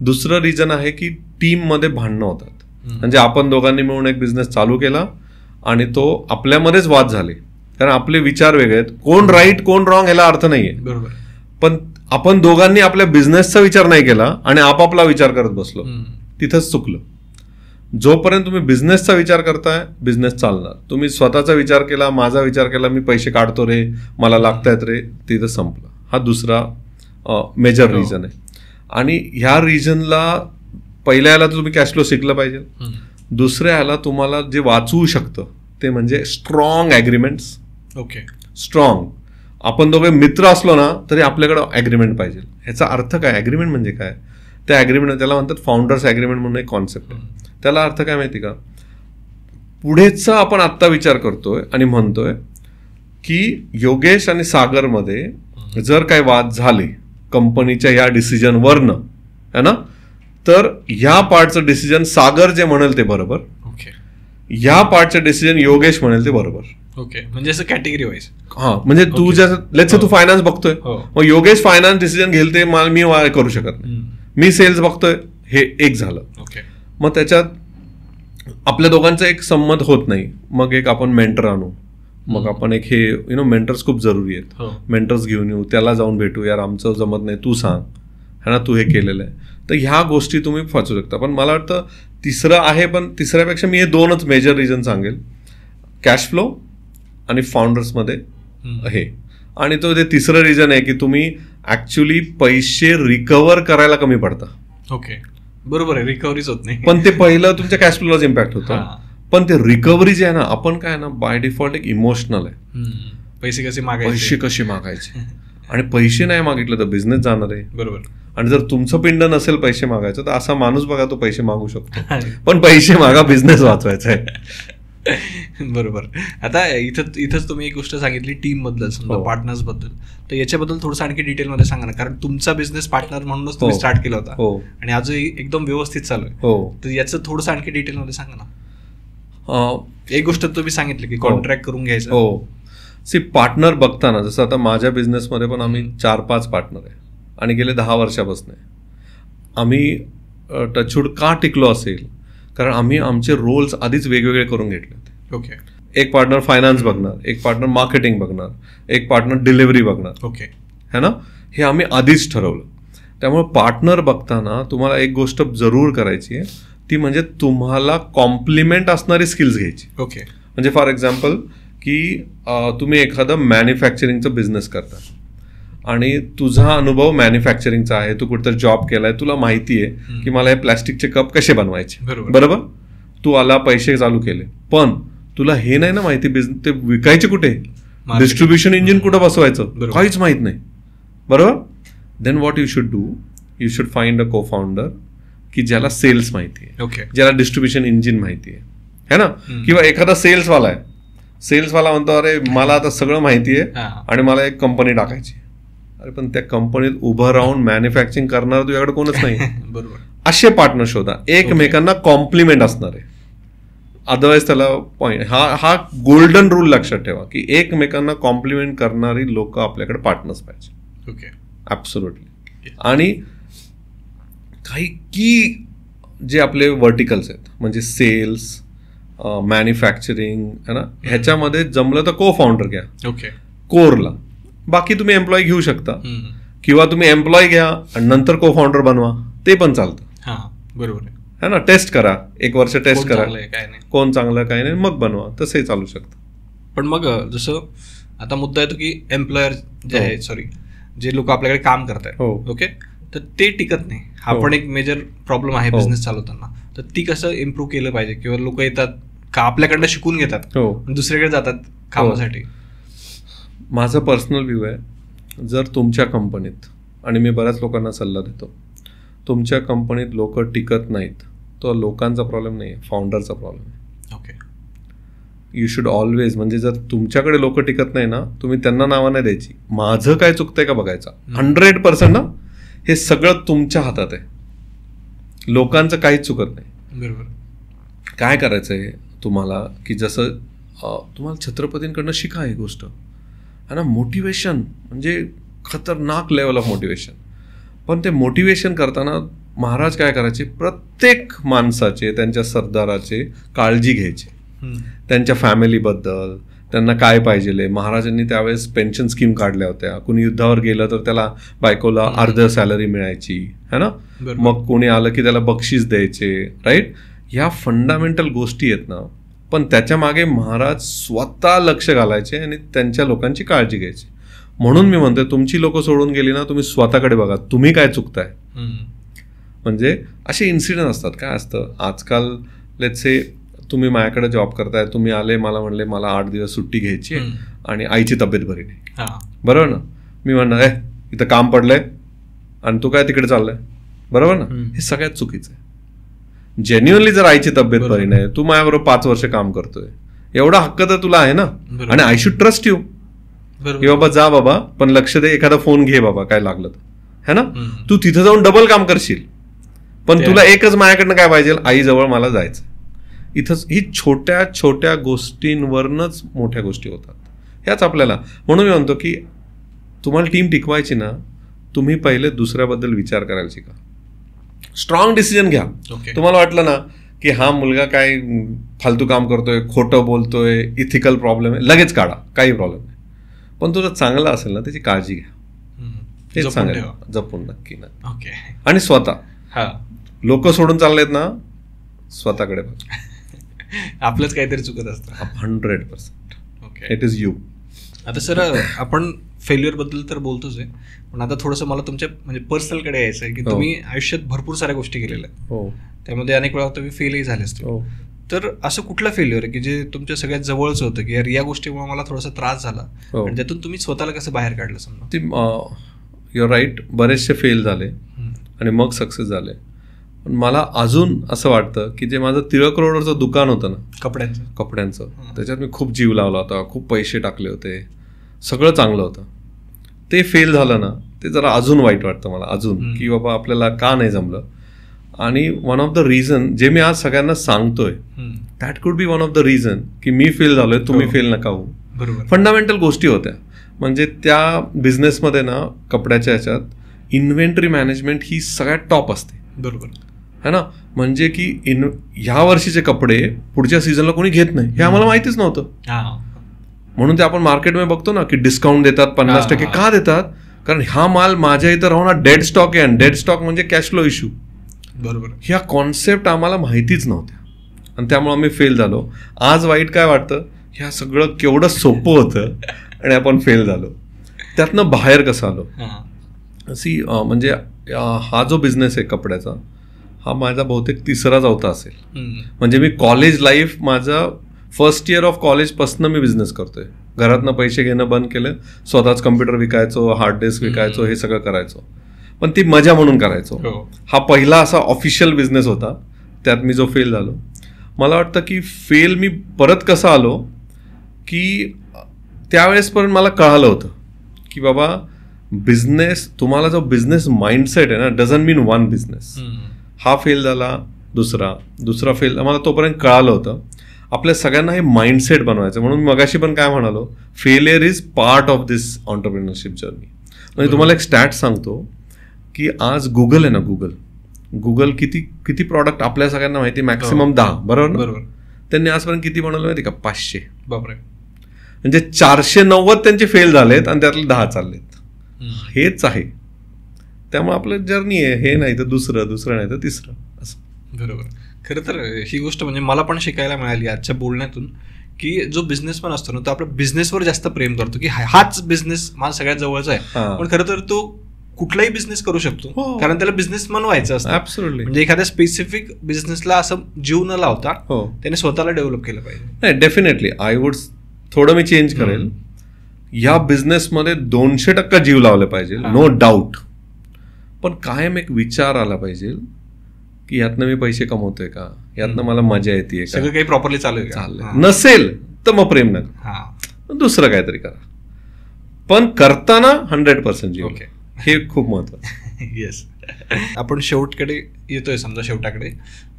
दुसरं रिझन आहे की टीममध्ये भांडणं होतात. म्हणजे आपण दोघांनी मिळून एक बिझनेस चालू केला आणि तो आपल्यामध्येच वाद झाले, कारण आपले विचार वेगळे आहेत. कोण राईट कोण रॉंग ह्याला अर्थ नाहीये, पण आपण दोघांनी आपल्या बिझनेसचा विचार नाही केला आणि आपापला विचार करत बसलो, तिथंच चुकलं. जोपर्यंत तुम्ही बिझनेसचा विचार करताय, बिझनेस चालणार. तुम्ही स्वतःचा विचार केला, माझा विचार केला, मी पैसे काढतो रे, मला लागतायत रे, तिथं संपलं. हा दुसरा मेजर रिझन आहे. आणि ह्या रिझनला पहिल्या ह्याला तर तुम्ही कॅश फ्लो शिकलं पाहिजे. दुसऱ्या ह्याला तुम्हाला जे वाचवू शकतं ते म्हणजे स्ट्रॉंग ॲग्रीमेंट्स. स्ट्रॉंग, आपण दोघे मित्र असलो ना तरी आपल्याकडे ॲग्रीमेंट पाहिजे. ह्याचा अर्थ काय, ॲग्रीमेंट म्हणजे काय, त्या ॲग्रीमेंट त्याला म्हणतात फाउंडर्स ॲग्रीमेंट म्हणून एक कॉन्सेप्ट आहे. त्याला अर्थ काय माहिती का, पुढेचा आपण आत्ता विचार करतोय आणि म्हणतोय की योगेश आणि सागरमध्ये जर काही वाद झाले कंपनीच्या या डिसिजनवरनं, है ना, तर ह्या पार्टचं डिसिजन सागर जे म्हणेल ते बरोबर, ह्या पार्टचं डिसिजन योगेश म्हणेल ते बरोबर. म्हणजे असं कॅटेगरी वाईज. म्हणजे तू लेट्स से तू फायनान्स बघतोय, मग योगेश फायनान्स डिसिजन घेईल ते मी करू शकत नाही. मी सेल्स बघतोय, हे एक झालं. मग त्याच्यात आपल्या दोघांचा एक संमत होत नाही, मग एक आपण मेंटर आणू. मग आपण एक हे मेंटर्स खूप जरुरी आहेत. मेंटर्स घेऊन येऊ, त्याला जाऊन भेटू, यार आमचं जमत नाही, तू सांग, है ना, तू हे केलेलं आहे. तर ह्या गोष्टी तुम्ही वाचू शकता. पण मला वाटतं तिसरं आहे, पण तिसऱ्यापेक्षा मी हे 2च मेजर रिझन सांगेल, कॅश फ्लो आणि फाउंडर्समध्ये हे. आणि तो ते तिसरं रिझन आहे की तुम्ही ऍक्च्युली पैसे रिकव्हर करायला कमी पडता. बरोबर आहे, रिकव्हरीच होत नाही. पण ते पहिलं तुमच्या कॅश फ्लोलाच इम्पॅक्ट होतं. पण ते रिकव्हरी जे आहे ना, आपण काय ना बाय डिफॉल्ट एक इमोशनल आहे. पैसे कसे मागायचे आणि पैसे नाही मागितलं तर बिझनेस जाणार आहे. बरोबर. आणि जर तुमचं पिंड नसेल पैसे मागायचं, तर असा माणूस बघा तो पैसे मागू शकतो, पण पैसे मागा, बिझनेस वाचवायचा आहे. बरोबर. आता इथंच तुम्ही एक गोष्ट सांगितली टीम बद्दल, समजा पार्टनर्स बद्दल, तर याच्याबद्दल थोडंसं आणखी डिटेलमध्ये सांगा ना, कारण तुमचा बिझनेस पार्टनर म्हणूनच तुम्ही स्टार्ट केला होता आणि आजही एकदम व्यवस्थित चालू आहे. तर याचं थोडंसं आणखी डिटेलमध्ये सांगा ना. एक गोष्ट तुम्ही सांगितली की कॉन्ट्रॅक्ट करून घ्यायचं. पार्टनर बघताना, जसं आता माझ्या बिझनेसमध्ये पण आम्ही 4-5 पार्टनर आहे आणि गेले 10 वर्षापासून आम्ही टचवूड का टिकलो असेल, कारण आम्ही आमचे रोल्स आधीच वेगवेगळे करून घेतले होते. एक पार्टनर फायनान्स बघणार, एक पार्टनर मार्केटिंग बघणार, एक पार्टनर डिलिव्हरी बघणार. ओके, है ना. हे आम्ही आधीच ठरवलं. त्यामुळे पार्टनर बघताना तुम्हाला एक गोष्ट जरूर करायची आहे, ती म्हणजे तुम्हाला कॉम्प्लिमेंट असणारी स्किल्स घ्यायची. ओके. म्हणजे फॉर एक्झाम्पल की तुम्ही एखादं मॅन्युफॅक्चरिंगचा बिझनेस करता आणि तुझा अनुभव मॅन्युफॅक्चरिंगचा आहे, तू कुठेतरी जॉब केलाय, तुला माहिती आहे की मला हे प्लॅस्टिकचे कप कसे बनवायचे. बरोबर. तू आला, पैसे चालू केले, पण तुला हे नाही ना माहिती ते विकायचे कुठे, डिस्ट्रीब्युशन इंजिन कुठं बसवायचं, काहीच माहित नाही. बरोबर. Then what you should do, you should find a co founder की ज्याला सेल्स माहिती आहे, ज्याला डिस्ट्रीब्युशन इंजिन माहिती आहे ना. किंवा एखादा सेल्सवाला आहे, सेल्सवाला म्हणतो अरे मला आता सगळं माहिती आहे आणि मला एक कंपनी टाकायची. अरे पण त्या कंपनीत उभं राहून मॅन्युफॅक्चरिंग करणार तुझ्याकडे कोणच नाही. बरोबर. असे पार्टनर शोधा, एकमेकांना कॉम्प्लिमेंट असणार आहे. अदरवाईज त्याला पॉईंट हा गोल्डन रूल लक्षात ठेवा की एकमेकांना कॉम्प्लिमेंट करणारी लोक आपल्याकडे पार्टनर्स पाहिजे. Okay, absolutely. आणि काही की जे आपले व्हर्टिकल्स आहेत म्हणजे सेल्स, मॅन्युफॅक्चरिंग है ना, ह्याच्यामध्ये जमलं तर को फाउंडर घ्या. ओके. कोरला. बाकी तुम्ही एम्प्लॉय घेऊ शकता किंवा तुम्ही एम्प्लॉय घ्या आणि नंतर को फाउंडर बनवा, ते पण चालतं. हां, बरोबर है ना. टेस्ट करा, 1 वर्ष टेस्ट करा, कोण चांगलं काय नाही, मग बनवा, तसंही चालू शकतं. पण मग जसं आता मुद्दा येतो की एम्प्लॉयर जे आहे, सॉरी, जे लोक आपल्याकडे काम करतात, ओके, तर ते टिकत नाही. हा पण एक मेजर प्रॉब्लेम आहे बिझनेस चालवताना. तर ती कसं इम्प्रूव्ह केलं पाहिजे, किंवा लोक येतात का आपल्याकडनं शिकून घेतात, दुसरीकडे जातात कामासाठी. माझा पर्सनल व्ह्यू आहे, जर तुमच्या कंपनीत, आणि मी बऱ्याच लोकांना सल्ला देतो, तुमच्या कंपनीत लोक टिकत नाहीत, तो लोकांचा प्रॉब्लेम नाही आहे, फाउंडरचा प्रॉब्लेम आहे. ओके. यू शुड ऑलवेज, म्हणजे जर तुमच्याकडे लोक टिकत नाही ना, तुम्ही त्यांना नावं नाही द्यायची, माझं काय चुकतंय का बघायचं. 100% ना, हे सगळं तुमच्या हातात आहे, लोकांचं काहीच चुकत नाही. बरोबर. काय करायचंय तुम्हाला की जसं तुम्हाला छत्रपतींकडनं शिका ही गोष्ट है ना. मोटिवेशन म्हणजे खतरनाक लेवल ऑफ मोटिवेशन. पण ते मोटिवेशन करताना महाराज काय करायचे, प्रत्येक माणसाचे, त्यांच्या सरदाराचे काळजी घ्यायचे, त्यांच्या फॅमिलीबद्दल, त्यांना काय पाहिजे. महाराजांनी त्यावेळेस पेन्शन स्कीम काढल्या होत्या. कुणी युद्धावर गेलं तर त्याला बायकोला अर्ध सॅलरी मिळायची है ना. मग कोणी आलं की त्याला बक्षीस द्यायचे, राईट. ह्या फंडामेंटल गोष्टी आहेत ना, पण त्याच्या मागे महाराज स्वतः लक्ष घालायचे आणि त्यांच्या लोकांची काळजी घ्यायची. म्हणून मी म्हणतोय, तुमची लोक सोडून गेली ना, तुम्ही स्वतःकडे बघा, तुम्ही काय चुकताय. म्हणजे असे इन्सिडेंट असतात. काय असतं आजकाल, लेट्स से तुम्ही माझ्याकडे जॉब करताय, तुम्ही आले, मला म्हणले मला 8 दिवस सुट्टी घ्यायची आणि आईची तब्येत बरी नाही, बरोबर ना. मी म्हणणार इथं काम पडलंय आणि तू काय तिकडे चाललंय, बरोबर ना. हे सगळ्यात चुकीचं आहे. जेन्युअनली जर आईची तब्येत बरी नाही, तू माझ्याबरोबर 5 वर्ष काम करतोय, एवढा हक्क तर तुला आहे ना. आणि आय शुड ट्रस्ट यू की बाबा जा बाबा, पण लक्ष दे, एखादा फोन घे बाबा काय लागलं तर, है ना. तू तिथं जाऊन डबल काम करशील, पण तुला एकच माझ्याकडनं काय पाहिजे, आईजवळ मला जायचं. इथंच ही छोट्या छोट्या गोष्टींवरनच मोठ्या गोष्टी होतात. ह्याच आपल्याला, म्हणून मी म्हणतो की तुम्हाला टीम टिकवायची ना, तुम्ही पहिले दुसऱ्याबद्दल विचार करायला शिका. स्ट्रॉंग डिसिजन घ्या. तुम्हाला वाटलं ना की हा मुलगा काय फालतू काम करतोय, खोटं बोलतोय, इथिकल प्रॉब्लेम आहे, लगेच काढा, काही प्रॉब्लेम नाही. पण तो जर चांगला असेल ना, त्याची काळजी घ्या, हेच सांगायला, जपून नक्की ना. आणि स्वतः, लोक सोडून चाललेत ना, स्वतःकडे बघा. आपलंच काहीतरी चुकत असतं. 100%. Okay, it is you. आता सर, आपण फेल्युअर बद्दल तर बोलतोच आहे, पण आता थोडंसं मला तुमच्या म्हणजे पर्सनलकडे यायचं आहे की तुम्ही आयुष्यात भरपूर साऱ्या गोष्टी केलेल्या आहेत, त्यामध्ये अनेक वेळा तुम्ही फेलही झाले असते. तर असं कुठलं फेल्युअर आहे की जे तुमच्या सगळ्यात जवळचं होतं, की यार या गोष्टीमुळे मला थोडासा त्रास झाला, आणि त्यातून तुम्ही स्वतःला कसं बाहेर काढलं? समजा युअर राईट, बरेचसे फेल झाले आणि मग सक्सेस झाले. पण मला अजून असं वाटतं की जे माझं टिळक रोडवरचं दुकान होतं ना, कपड्यांचं, त्याच्यात मी खूप जीव लावला होता, खूप पैसे टाकले होते, सगळं चांगलं होतं. ते फेल झालं ना, ते जरा अजून वाईट वाटतं मला अजून, की बाबा आपल्याला का नाही जमलं. आणि वन ऑफ द रिझन जे मी आज सगळ्यांना सांगतोय, that could be one of the reason की मी फेल झालोय, तुम्ही फेल नका होऊ. फंडामेंटल गोष्टी होत्या. म्हणजे त्या बिझनेसमध्ये ना, कपड्याच्या ह्याच्यात इन्व्हेंटरी मॅनेजमेंट ही सगळ्यात टॉप असते, बरोबर है ना. म्हणजे की ह्या वर्षीचे कपडे पुढच्या सीझनला कोणी घेत नाही हे आम्हाला माहितीच नव्हतं. म्हणून ते आपण मार्केटमध्ये बघतो ना की डिस्काउंट देतात 50%. का देतात? कारण हा माल माझ्या इथं राहून डेड स्टॉक आहे आणि डेड स्टॉक म्हणजे कॅश फ्लो इश्यू. बरोबर. ह्या कॉन्सेप्ट आम्हाला माहितीच नव्हत्या आणि त्यामुळे आम्ही फेल झालो. आज वाईट काय वाटतं, ह्या सगळं केवढं सोपं होतं आणि आपण फेल झालो. त्यातनं बाहेर कसं आलो. म्हणजे हा जो बिझनेस आहे कपड्याचा, हा माझा बहुतेक 3रा-4था असेल. म्हणजे मी कॉलेज लाईफ, माझं फर्स्ट इयर ऑफ कॉलेजपासून मी बिझनेस करतोय. घरातनं पैसे घेणं बंद केलं, स्वतःच कम्प्युटर विकायचो, हार्ड डिस्क विकायचो, हे सगळं करायचो. पण ती मजा म्हणून करायचो. हा पहिला असा ऑफिशियल बिझनेस होता, त्यात मी जो फेल झालो. मला वाटतं की फेल मी परत कसं आलो की त्यावेळेसपर्यंत मला कळालं होतं की बाबा बिझनेस, तुम्हाला जो बिझनेस माइंडसेट आहे ना, डझंट मीन वन बिझनेस. हा फेल झाला, दुसरा फेल, मला तोपर्यंत कळालं होतं आपल्या सगळ्यांना हे माइंडसेट बनवायचं. म्हणून मी मगाशी पण काय म्हणालो, failure is part of this entrepreneurship journey. म्हणजे तुम्हाला एक स्टॅट सांगतो की आज गुगल आहे ना, गुगल किती प्रॉडक्ट आपल्या सगळ्यांना माहिती, मॅक्सिमम 10, बरोबर ना. बरोबर. त्यांनी आजपर्यंत किती बनवलं माहिती का? 500. बापरे. म्हणजे 490 त्यांचे फेल झालेत आणि त्यातले 10 चाललेत. हेच आहे. त्यामुळे आपलं जर्नी आहे, हे नाही तर दुसरं नाही तर तिसरं, असं. बरोबर. खरं तर ही गोष्ट म्हणजे मला पण शिकायला मिळाली आजच्या बोलण्यातून की जो बिझनेसमॅन असतो ना, तो आपल्या बिझनेसवर जास्त प्रेम करतो की हाच बिझनेस माझा सगळ्यात जवळचा आहे. पण खरं तर तो कुठलाही बिझनेस करू शकतो, कारण त्याला बिझनेसमॅन व्हायचं असतं. ऍब्सोल्युटली. म्हणजे एखाद्या स्पेसिफिक बिझनेसला असं जीव न लावता त्याने स्वतःला डेव्हलप केलं पाहिजे. नाही, डेफिनेटली आय वुड थोडं मी चेंज करेल. या बिझनेसमध्ये 200% जीव लावले पाहिजे, नो डाऊट. पण कायम एक विचार आला पाहिजे की यातनं मी पैसे कमवतोय का, यातनं मला मजा येते, सगळं काही प्रॉपरली चालू नसेल तर मग प्रेम नका, दुसरं काहीतरी करा. पण करताना 100% जीव. हे खूप महत्वाचं. येस. आपण शेवटकडे येतोय, समजा शेवटाकडे,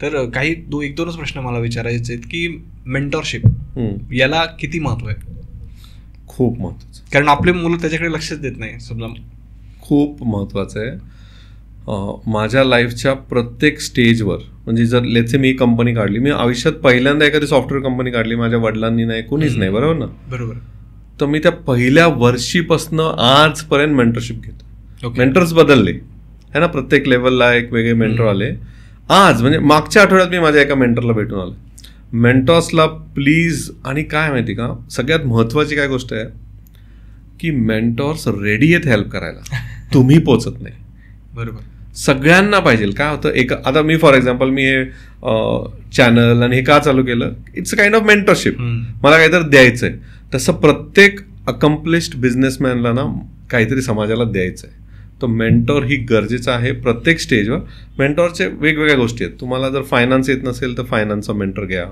तर काही 1-2च प्रश्न मला विचारायचे आहेत की मेंटॉरशिप याला किती महत्व आहे? खूप महत्वाचं. कारण आपले मुलं त्याच्याकडे लक्षच देत नाही. समजा खूप महत्वाचं आहे. माझ्या लाईफच्या प्रत्येक स्टेजवर, म्हणजे जर लेट्स मी कंपनी काढली, मी आयुष्यात पहिल्यांदा एखादी सॉफ्टवेअर कंपनी काढली, माझ्या वडिलांनी नाही, कोणीच नाही, बरोबर ना. बरोबर. तर मी त्या पहिल्या वर्षीपासून आजपर्यंत मेंटरशिप घेतो. मेंटर्स बदलले है ना, प्रत्येक लेवलला एक वेगळे मेंटर आले. आज म्हणजे मागच्या आठवड्यात मी माझ्या एका मेंटरला भेटून आलो. मेंटॉर्सला प्लीज, आणि काय माहिती का, सगळ्यात महत्वाची काय गोष्ट आहे की मेंटॉर्स रेडी आहेत हेल्प करायला, तुम्ही पोचत नाही. बरोबर. सगळ्यांना पाहिजे. काय होतं, आता मी फॉर एक्झाम्पल मी हे चॅनल आणि हे का चालू केलं, it's a kind of mentorship. मला काहीतरी द्यायचंय. तसं प्रत्येक अकम्प्लिश्ड बिझनेसमॅनला ना काहीतरी समाजाला द्यायचं आहे. तर मेंटॉर ही गरजेचं आहे प्रत्येक स्टेजवर. मेंटॉरचे वेगवेगळ्या गोष्टी आहेत. तुम्हाला जर फायनान्स येत नसेल तर फायनान्सचा मेंटर घ्या,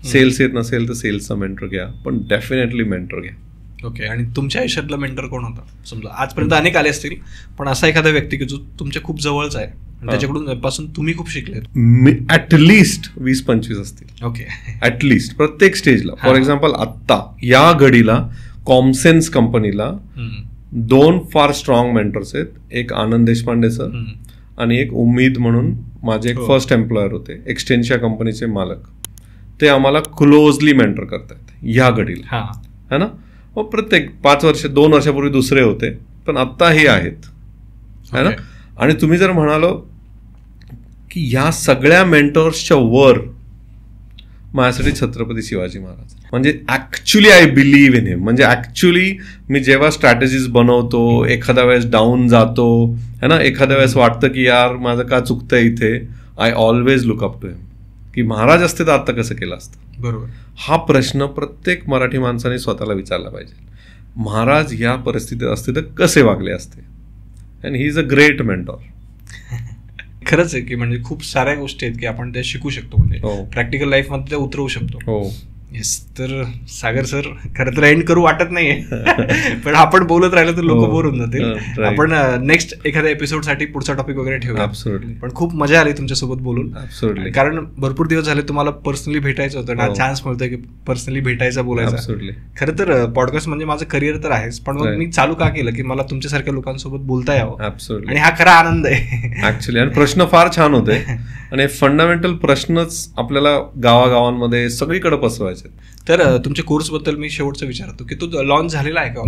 सेल्स येत नसेल तर सेल्सचा मेंटर घ्या, पण डेफिनेटली मेंटर घ्या. ओके. आणि तुमच्या आयुष्यातला मेंटर कोण होता? समजा आजपर्यंत अनेक आले असतील, पण असा एखादा व्यक्ती की जो तुमच्या खूप जवळचा आहे आणि त्याच्याकडून पासून तुम्ही खूप शिकले? ऍटलिस्ट 20-25 असतील. ओके. ऍटलिस्ट प्रत्येक स्टेजला. फॉर एक्झाम्पल आत्ता या घडीला कॉमसेन्स कंपनीला 2 फार स्ट्रॉंग मेंटर्स आहेत. एक आनंद देशपांडे सर आणि एक उम्मीद म्हणून माझे एक फर्स्ट एम्प्लॉयर होते, एक्सटेन्शिया कंपनीचे मालक. ते आम्हाला क्लोजली मेंटर करतात या घडीला, है ना. मग प्रत्येक 5 वर्ष, 2 वर्षापूर्वी दुसरे होते, पण आत्ता हे आहेत, है ना. आणि तुम्ही जर म्हणालो की या सगळ्या मेंटर्सच्या वर माझ्यासाठी छत्रपती शिवाजी महाराज, म्हणजे actually I believe in him. म्हणजे ऍक्च्युली मी जेव्हा स्ट्रॅटेजीज बनवतो, एखाद्या वेळेस डाऊन जातो, है ना, एखाद्या वेळेस वाटतं की यार माझं का चुकतंय इथे, I always look up to him की महाराज असते तर आता कसं केलं असतं. बरोबर. हा प्रश्न प्रत्येक मराठी माणसाने स्वतःला विचारला पाहिजे. महाराज या परिस्थितीत असते तर कसे वागले असते. And he is a great mentor. खरंच आहे की म्हणजे खूप साऱ्या गोष्टी आहेत की आपण त्या शिकू शकतो, म्हणजे प्रॅक्टिकल लाईफमध्ये त्या उतरवू शकतो. येस. तर सागर सर, खरं तर एंड करू वाटत नाहीये पण आपण बोलत राहिलं तर लोक बोर होऊन जातील. आपण नेक्स्ट एखाद्या एपिसोडसाठी पुढचा टॉपिक वगैरे ठेवूया. पण खूप मजा आली तुमच्यासोबत बोलून, कारण भरपूर दिवस झाले तुम्हाला पर्सनली भेटायचं होतं ना, चान्स मिळतोय की पर्सनली भेटायचा, बोलायचा. खरं तर पॉडकास्ट म्हणजे माझं करिअर तर आहेच, पण मग मी चालू का केलं की मला तुमच्यासारख्या लोकांसोबत बोलता यावं, आणि हा खरा आनंद आहे ऍक्च्युली. आणि प्रश्न फार छान होते, आणि फंडामेंटल प्रश्नच आपल्याला गावागावांमध्ये सगळीकडे पसवायचे. तर तुमच्या कोर्स बद्दल मी शेवटचं विचारतो की तो लॉन्च झालेला आहे का?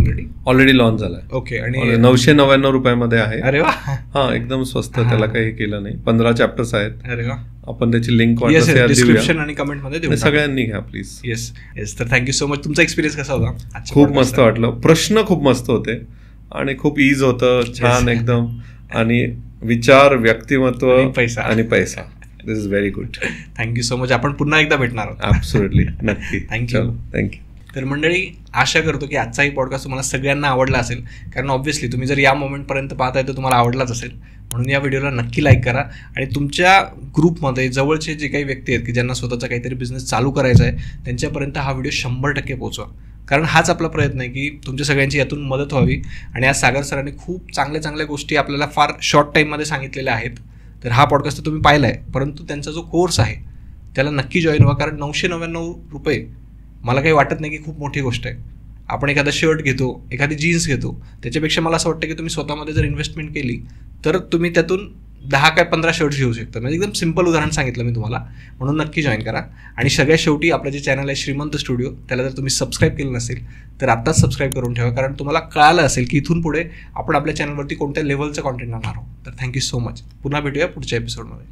ऑलरेडी लॉन्च झालाय. ओके. आणि 999 रुपयामध्ये आहे. अरे वा. हा, एकदम स्वस्त. त्याला काही केलं नाही. 15 चॅप्टर्स आहेत. अरे वा. आपण त्याची लिंक डिस्क्रिप्शन आणि कमेंट मध्ये देऊ. सगळ्यांनी घ्या प्लीज. Yes yes. तर थँक्यू सो मच. तुमचा एक्सपिरियन्स कसा होता? खूप मस्त वाटलं. प्रश्न खूप मस्त होते आणि खूप इज होतं, छान एकदम. आणि विचार, व्यक्तिमत्व आणि पैसा. This is very good. Thank you so much. आपण पुन्हा एकदा भेटणार आहोत. ॲब्सोल्युटली, नक्की. थँक्यू. तर मंडळी, आशा करतो की आजचाही पॉडकास्ट तुम्हाला सगळ्यांना आवडला असेल, कारण ऑब्व्हियसली तुम्ही जर या मोमेंटपर्यंत पाहताय तर तुम्हाला आवडलाच असेल. म्हणून या व्हिडिओला नक्की लाईक करा, आणि तुमच्या ग्रुपमध्ये जवळचे जे काही व्यक्ती आहेत की ज्यांना स्वतःचा काहीतरी बिझनेस चालू करायचा आहे, त्यांच्यापर्यंत हा व्हिडिओ 100% पोहोचवा. कारण हाच आपला प्रयत्न आहे की तुमच्या सगळ्यांची यातून मदत व्हावी. आणि आज सागर सरांनी खूप चांगल्या चांगल्या गोष्टी आपल्याला फार शॉर्ट टाईममध्ये सांगितलेल्या आहेत. तर हा पॉडकास्ट तर तुम्ही पाहिला आहे, परंतु त्यांचा जो कोर्स आहे त्याला नक्की जॉईन व्हा, कारण 999 रुपये मला काही वाटत नाही की खूप मोठी गोष्ट आहे. आपण एखादा शर्ट घेतो, एखादी जीन्स घेतो, त्याच्यापेक्षा मला असं वाटतं की तुम्ही स्वतःमध्ये जर इन्व्हेस्टमेंट केली तर तुम्ही त्यातून 10 काय 15 शर्ट्स घेऊ शकता. म्हणजे एकदम सिम्पल उदाहरण सांगितलं मी तुम्हाला, म्हणून नक्की जॉईन करा. आणि सगळ्यात शेवटी आपलं जे चॅनल आहे श्रीमंत स्टुडिओ, त्याला जर तुम्ही सबस्क्राईब केलं नसेल तर आत्ताच सबस्क्राईब करून ठेवा, कारण तुम्हाला कळालं असेल की इथून पुढे आपण आपल्या चॅनलवरती कोणत्या लेवलचं कॉन्टेंट आणणार आहोत. तर थँक्यू सो मच. पुन्हा भेटूया पुढच्या एपिसोडमध्ये.